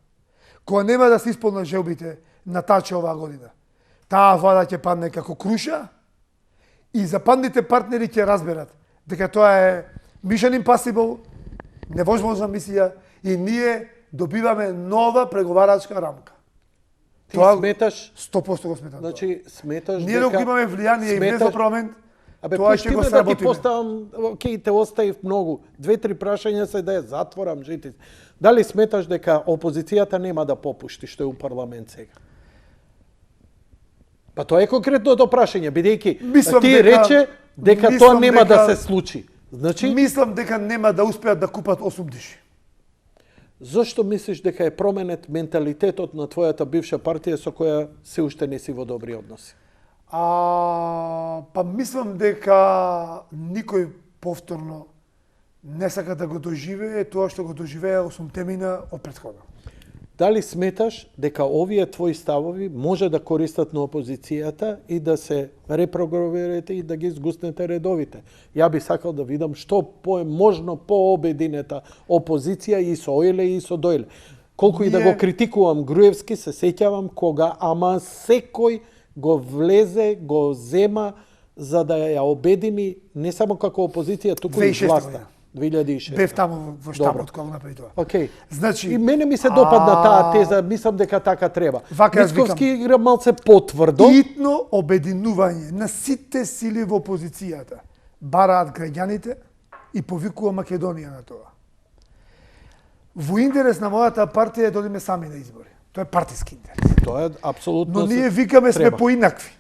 кога нема да се исполнат желбите на Таче оваа година, таа влада ќе падне како круша и западните партнери ќе разберат дека тоа е mission impossible, невозможна мисија и ние добиваме нова преговарачка рамка. Ти сметаш 100% го сметам. Значи сметаш Ние док имаме влијание и без парламент, тоа ќе го да ти сработиме. поставам, окей, те оставив многу. 2-3 прашања се да ја затворам, жити. Дали сметаш дека опозицијата нема да попушти што е у парламент сега? Па тоа е конкретното прашање, бидејќи ти рече дека тоа нема да се случи. Значи, мислам дека нема да успеат да купат 8 души. зошто мислиш дека е променет менталитетот на твојата бивша партија со која се уште не си во добри односи? Па мислам дека никој повторно не сака да го доживее тоа што го доживеа 8 мина од претходно. Дали сметаш дека овие твои ставови може да користат на опозицијата и да се репрограмирате и да ги изгуснете редовите? Ја би сакал да видам што можно пообединета опозиција и со Ојле и со Дојле. Колку и да го критикувам Груевски, се сеќавам кога ама секој го влезе, го зема за да ја обедини не само како опозиција, туку и власта. 2006. Бев таму во штабот кога направи тоа. Окей. Значи, и мене ми се допадна таа теза, мислам дека така треба. Вака Мицковски игра малце потврдо. Итно обединување на сите сили во опозицијата бараат граѓаните и повикува Македонија на тоа. Во интерес на мојата партија е да одиме сами на избори. Тоа е партиски интерес. Тоа е апсолутно. Но ние викаме сме поинакви.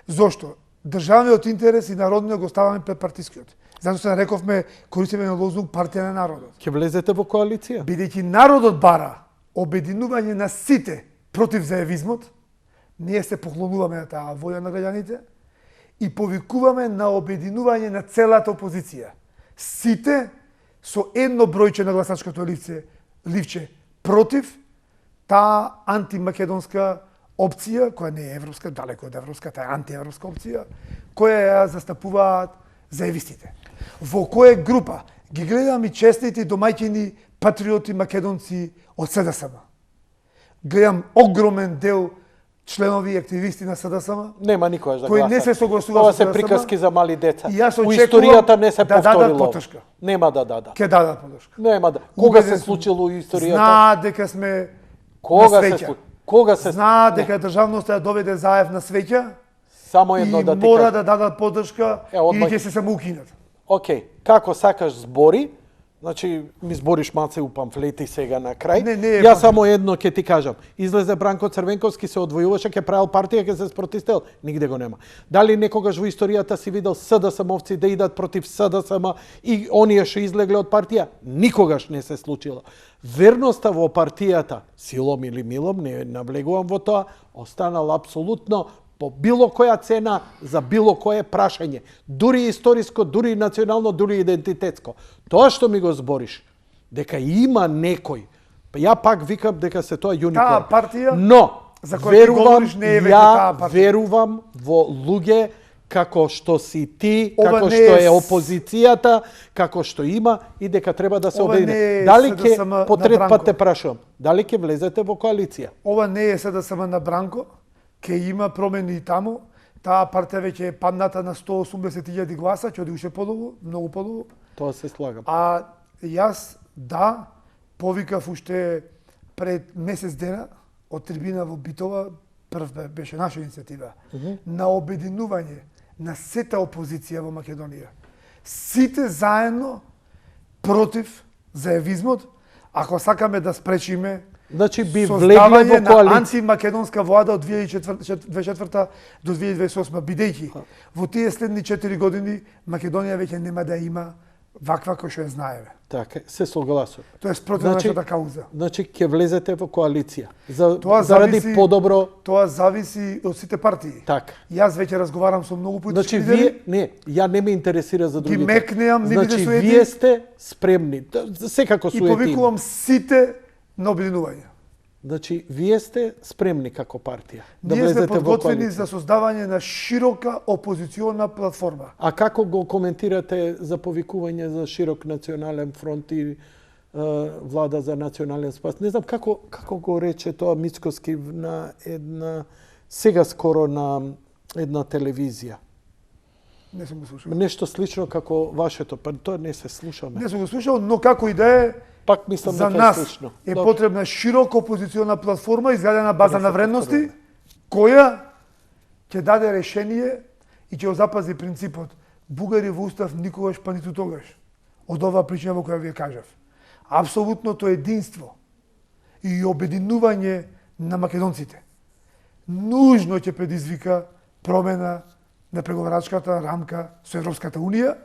Зошто? Државниот интерес и народниот го ставаме пред партискиот. Затоа се нарековме, користиме на лозунг партија на народот. Ќе влезете во коалиција? Бидејќи народот бара обединување на сите против заевизмот, ние се поклонуваме на таа волја на граѓаните и повикуваме на обединување на целата опозиција. Сите со едно бројче на гласачкото ливче против таа антимакедонска опција, која не е европска, далеко од европска, таа е антиевропска опција, која ја застапуваат заевистите. Во која група ги гледам и честните домаќини патриоти македонци од СДСМ. Гледам огромен дел членови и активисти на СДСМ. Нема никој да кои гласа. не се согласуваат Ова со се СДСМ. приказки за мали деца. И јас У очекувам историјата не се да дадат повторило. поддршка. Нема да дадат. Ке дадат поддршка. Нема да. Кога Убеден се сум. случило у историјата? Знаат дека сме Кога на се свеќа. случило? Кога се Знаат дека државноста ја доведе заев на свеќа Само и едно да ти мора кажам. да дадат поддршка одмах. или ќе се самоукинат. Океј, како сакаш збори, значи ми збориш малце у памфлети сега на крај. Не, не е Ја памфлет. само едно ќе ти кажам. Излезе Бранко Црвенковски, се одвојуваше, ќе правил партија, ќе се спротестел. Нигде го нема. Дали некогаш во историјата си видел СДСМовци да идат против СДСМ и оние што излегле од партија? Никогаш не се случило. Верноста во партијата, силом или милом, не навлегувам во тоа, останала апсолутно по било која цена, за било кое прашање. Дури историско, дури национално, дури идентитетско. Тоа што ми го збориш, дека има некој, па ја пак викам дека се тоа юникорн. Таа партија, но, за која ти говориш, не е веќе таа партија. верувам во луѓе како што си ти, Ова како не што е е опозицијата, како што има и дека треба да се Ова не обедине. е Дали СДСМ ќе, по на трет Бранко. пат те прашувам, дали ќе влезете во коалиција? Ова не е СДСМ на Бранко, ќе има промени и таму. Таа партија веќе е падната на 180.000 гласа, ќе оди уште подолу, многу подолу. Тоа се слагам. А јас, да, повикав уште пред месец дена од трибина во Битола, прв беше наша иницијатива, на обединување на сета опозиција во Македонија. Сите заедно против заевизмот, ако сакаме да спречиме Значи би влегле во создавање на коалиција. антимакедонска влада од 2004 до 2028, бидејќи во тие следни 4 години Македонија веќе нема да има ваква кој што ја знаеме. Така, се согласувам. Тоа е спротив нашата кауза. Значи ќе влезете во коалиција. Тоа Заради зависи- подобро. Тоа зависи од сите партии. Така. Јас веќе разговарам со многу политички Значи лидери. вие, не, ја не ме интересира за Ги другите. мекнеам, не биде Значи суети. вие сте спремни. Секако И суети. повикувам сите на обединување. Значи, вие сте спремни како партија да Ние сме влезете во подготвени коалиција. за создавање на широка опозициона платформа. А како го коментирате за повикување за широк национален фронт и влада за национален спас? Не знам како го рече тоа Мицкоски на сега скоро на една телевизија. Не сум го слушал. Нешто слично како вашето, па тоа не се слушаме. Не сум го слушал, но како и да е, Пак мислам за дека е нас слично. е Добро. потребна широка опозициона платформа изградена база на вредности, повторуваме. која ќе даде решение и ќе го запази принципот бугари во устав никогаш па ниту тогаш. Од оваа причина во која ви ја кажав. Апсолутното единство и обединување на македонците нужно ќе предизвика промена на преговарачката рамка со Европската Унија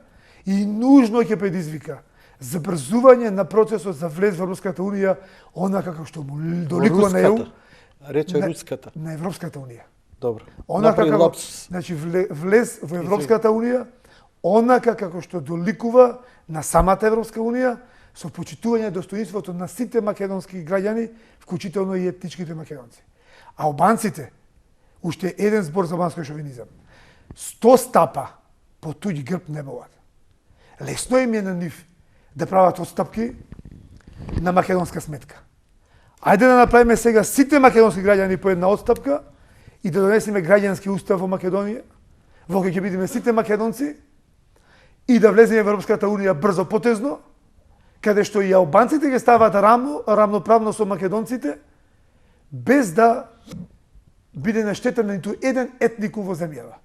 и нужно ќе предизвика забрзување на процесот за влез во Европската Унија, онака како што му доликува на ЕУ, Рече на- руската. на Европската Унија. Добро. Онака Направи како, лапсус. значи влез во Европската Унија, онака како што доликува на самата Европска Унија, со почитување достоинството на сите македонски граѓани, вклучително и етничките македонци. А албанците, уште еден збор за албанској шовинизам, 100 стапа по туѓ грб не могат. Лесно им е на нив да прават отстапки на македонска сметка. Ајде да направиме сега сите македонски граѓани по една отстапка и да донесеме граѓански устав во Македонија, во кој ќе бидеме сите македонци и да влеземе во Европската Унија брзо потезно, каде што и албанците ќе стават рамноправно со македонците, без да биде наштетен ниту еден етникум во земјава.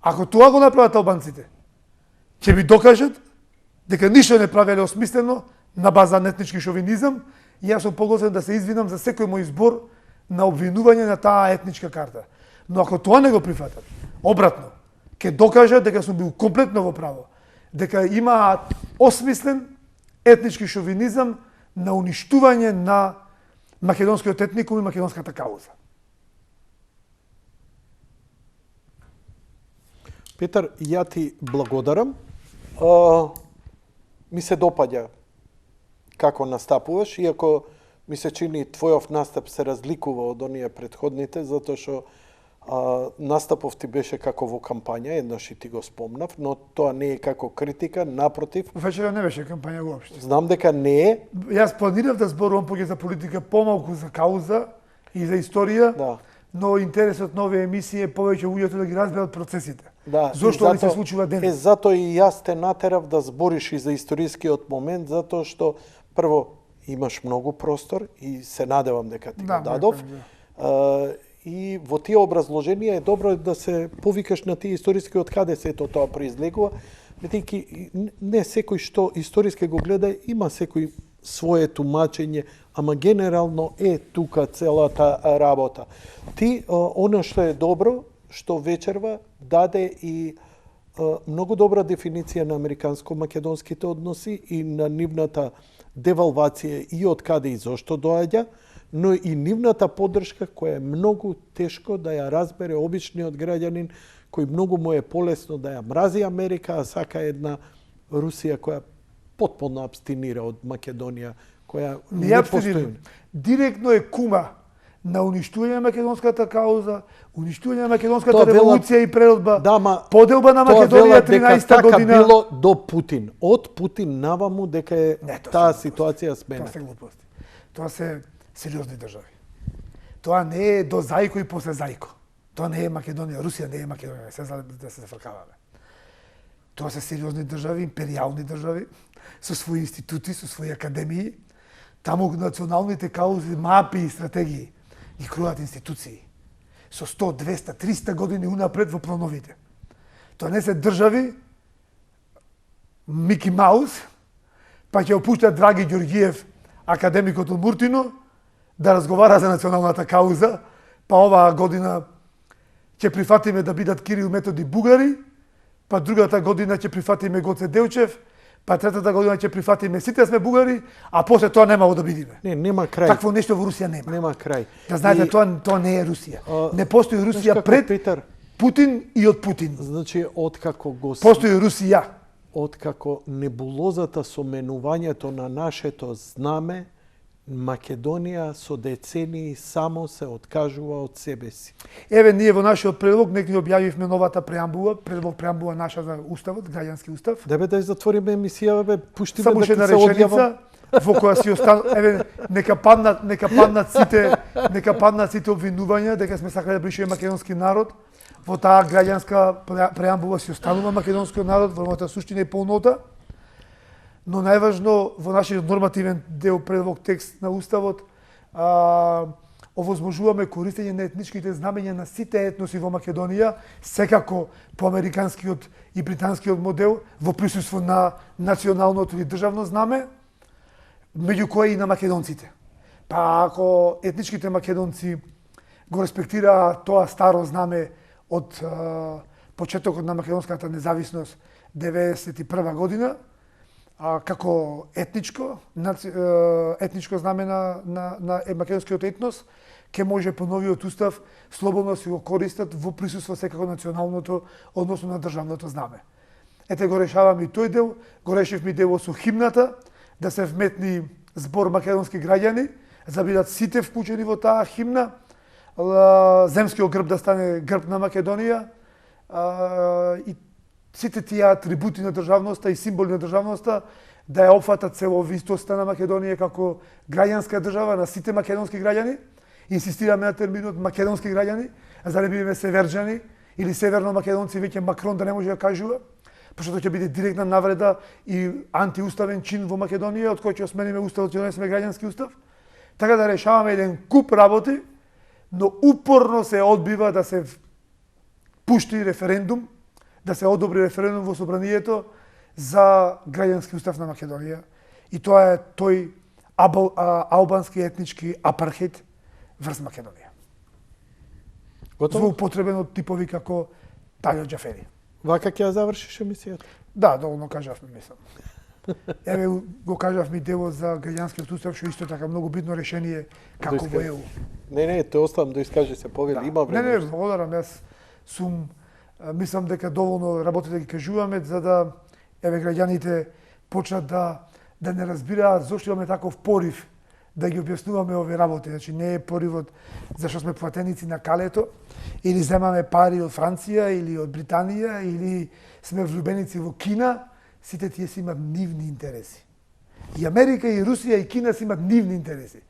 Ако тоа го направат албанците, ќе ви докажат дека ништо не правеле осмислено на база на етнички шовинизам и јас сум поголосен да се извинам за секој мој збор на обвинување на таа етничка карта. Но ако тоа не го прифатат, обратно, ќе докажат дека сум бил комплетно во право, дека имаат осмислен етнички шовинизам на уништување на македонскиот етникум и македонската кауза. Петар, ја ти благодарам. Ми се допаѓа како настапуваш, иако ми се чини твојов настап се разликува од оние претходните, затоа што настапов ти беше како во кампања, еднаш и ти го спомнав, но тоа не е како критика, напротив. Вечера не беше кампања уопште. Знам дека не е. Јас планирав да зборувам повеќе за политика, помалку за кауза и за историја, Да. но интересот на овие емисии е повеќе луѓето да ги разберат процесите. Да, Зошто и они се зато- случува денес? затоа и јас те натерав да збориш и за историскиот момент, затоа што прво имаш многу простор и се надевам дека ти Да, го дадов. дека, И во тие образложенија е добро да се повикаш на тие историски од каде се тоа произлегува, бидејќи не секој што историски го гледа има секој свое тумачење, ама генерално е тука целата работа. Ти, она што е добро, што вечерва даде и многу добра дефиниција на американско-македонските односи и на нивната девалвација и од каде и зошто доаѓа, но и нивната поддршка која е многу тешко да ја разбере обичниот граѓанин кој многу му е полесно да ја мрази Америка, а сака една Русија која потполно абстинира од Македонија, која Не не абстинира. постои. Директно е кума на уништување на македонската кауза, уништување на македонската Тоа велат- револуција и преодба, Да, ма поделба на тоа Македонија велат дека 13-та така година. било до Путин. Од Путин наваму дека е Не, тоа таа се глупости. ситуација Тоа смена. се глупости. Тоа се сериозни држави. Тоа не е до Зајко и после Зајко. Тоа не е Македонија, Русија не е Македонија, се да се зафркаваме. Тоа се сериозни држави, империјални држави, со своји институти, со своји академии. Таму националните каузи, мапи и стратегии ги круат институции. Со 100, 200, 300 години унапред во плановите. Тоа не се држави Мики Маус, па ќе опушта Драги Ѓорѓиев, академикот од Муртино, да разговара за националната кауза, па оваа година ќе прифатиме да бидат Кирил Методи бугари, па другата година ќе прифатиме Гоце Делчев, па третата година ќе прифатиме сите сме бугари, а после тоа немало да бидиме. Не, нема крај. Такво нешто во Русија нема. Нема крај. Да знаете, И, тоа не е Русија. А, Не постои знаеш Русија како, пред Петар, Путин и од Путин. значи откако го Постои Русија. откако небулозата со менувањето на нашето знаме Македонија со децении само се откажува од себе си. Еве, ние во нашиот предлог нек ни објавивме новата преамбула, преамбула наша за уставот, граѓански устав. Да ја затвориме емисија, пуштиме Само дека една се одјава. реченица во која си еве, нека паднат сите обвинувања дека сме сакале да бришеме македонски народ. Во таа граѓанска преамбула си останува македонскиот народ, во неговата суштина и полнота. Но најважно во нашиот нормативен дел предлог текст на уставот овозможуваме користење на етничките знамења на сите етноси во Македонија, секако по американскиот и британскиот модел, во присуство на националното или државно знаме, меѓу кои и на македонците. Па ако етничките македонци го респектираат тоа старо знаме од почетокот на македонската независност 91 година, како етничко знаме на македонскиот етнос, ќе може по новиот устав слободно си го користат во присуство секако националното, односно на државното знаме. Ете го решаваме и тој дел, го решивме дело со химната, да се вметни збор македонски граѓани, за да бидат сите вклучени во таа химна, земскиот грб да стане грб на Македонија, и сите тие атрибути на државноста и символи на државноста да ја опфатат целовистоста на Македонија како граѓанска држава на сите македонски граѓани. Инсистираме на терминот македонски граѓани, за да не бидеме северџани или северно македонци, веќе Макрон да не може да кажува, пошто ќе биде директна навреда и антиуставен чин во Македонија, од кој ќе осмениме уставот и донесеме граѓански устав. Така да решаваме еден куп работи, но упорно се одбива да се пушти референдум, да се одобри референдум во собранието за граѓански устав на Македонија. И тоа е тој албански етнички апархейд врз Македонија. Злоупотребен од типови како Талјо Џафери. Вака ќе ја завршиш емисијата? Да, доволно кажавме, мислам. Еве го кажавме дело за граѓанскиот устав, што исто така многу битно решение како во ЕУ. Не, те оставам да искаже се повели, има време. Не, благодарам, јас сум мислам дека доволно работите да ги кажуваме за да еве граѓаните почнат да не разбираат зошто имаме таков порив да ги објаснуваме овие работи. Значи не е поривот зашто сме платеници на калето или земаме пари од Франција или од Британија или сме влюбеници во Кина, сите тие си имат нивни интереси. И Америка и Русија и Кина си имат нивни интереси.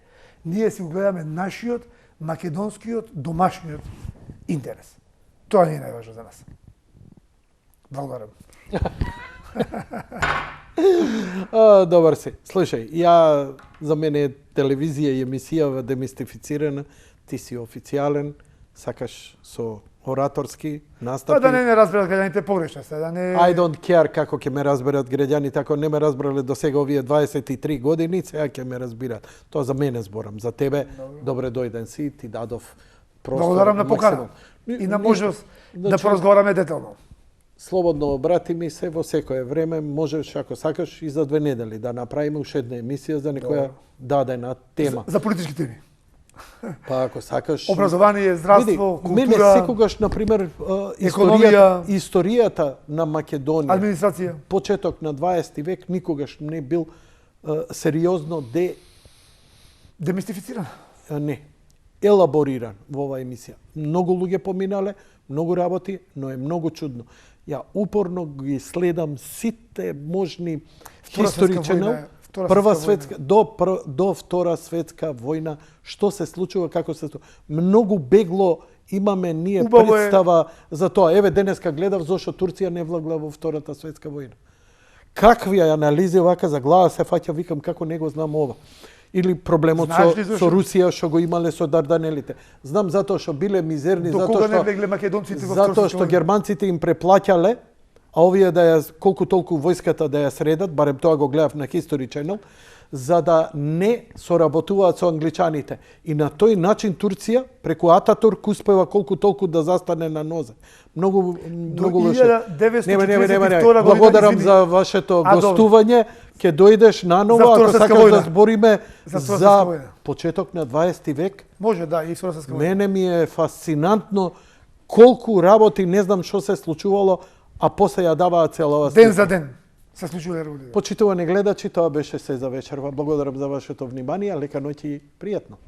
Ние си го гледаме нашиот македонскиот домашниот интерес. Тоа не е најважно за нас. Благодарам. Добар си. Слушај, за мене телевизија и емисија демистифицирана, ти си официјален, сакаш со ораторски настапи. Да не разберат граѓаните погрешно се, да не I don't care како ќе ме разберат граѓани, ако не ме разбрале до сега овие 23 години, сега ќе ме разбират. Тоа за мене зборам, за тебе добре дојден си, ти дадов простор. Благодарам на покана и на можност да поразговараме детално. Слободно обрати ми се во секое време, можеш ако сакаш и за 2 недели да направиме уште една емисија за некоја дадена тема. За политички теми. Па ако сакаш образование, здравство, култура, мене секогаш на пример историјата на Македонија, администрација, почеток на 20 век никогаш не бил сериозно демистифициран. Не, елабориран во оваа емисија. Многу луѓе поминале, многу работи, но е многу чудно. Ја упорно ги следам сите можни history channel, прва светска до Втора светска војна, што се случува, како се случува. Многу бегло имаме ние представа за тоа. Еве денеска гледав зошто Турција не влегла во Втората светска војна. Какви анализи вака за глава се фаќа, викам како не го знам ова. Или проблемот со Русија што го имале со Дарданелите. Знам затоа што биле мизерни, затоа што германците им преплаќале, а овие да ја колку толку војската да ја средат, барем тоа го гледав на History Channel, за да не соработуваат со англичаните. И на тој начин Турција преку Ататурк успева колку толку да застане на нозе. Многу лошо. Не. Благодарам за вашето гостување. Ќе дојдеш наново ако сакаш да збориме за почеток на 20 век. Може да, и Втора светска војна. Мене ми е фасцинантно колку работи, не знам што се случувало, а после ја даваа целава ден за ден. се случиле работи. Почитувани гледачи, тоа беше се за вечерва. Благодарам за вашето внимание, лека ноќ и пријатно.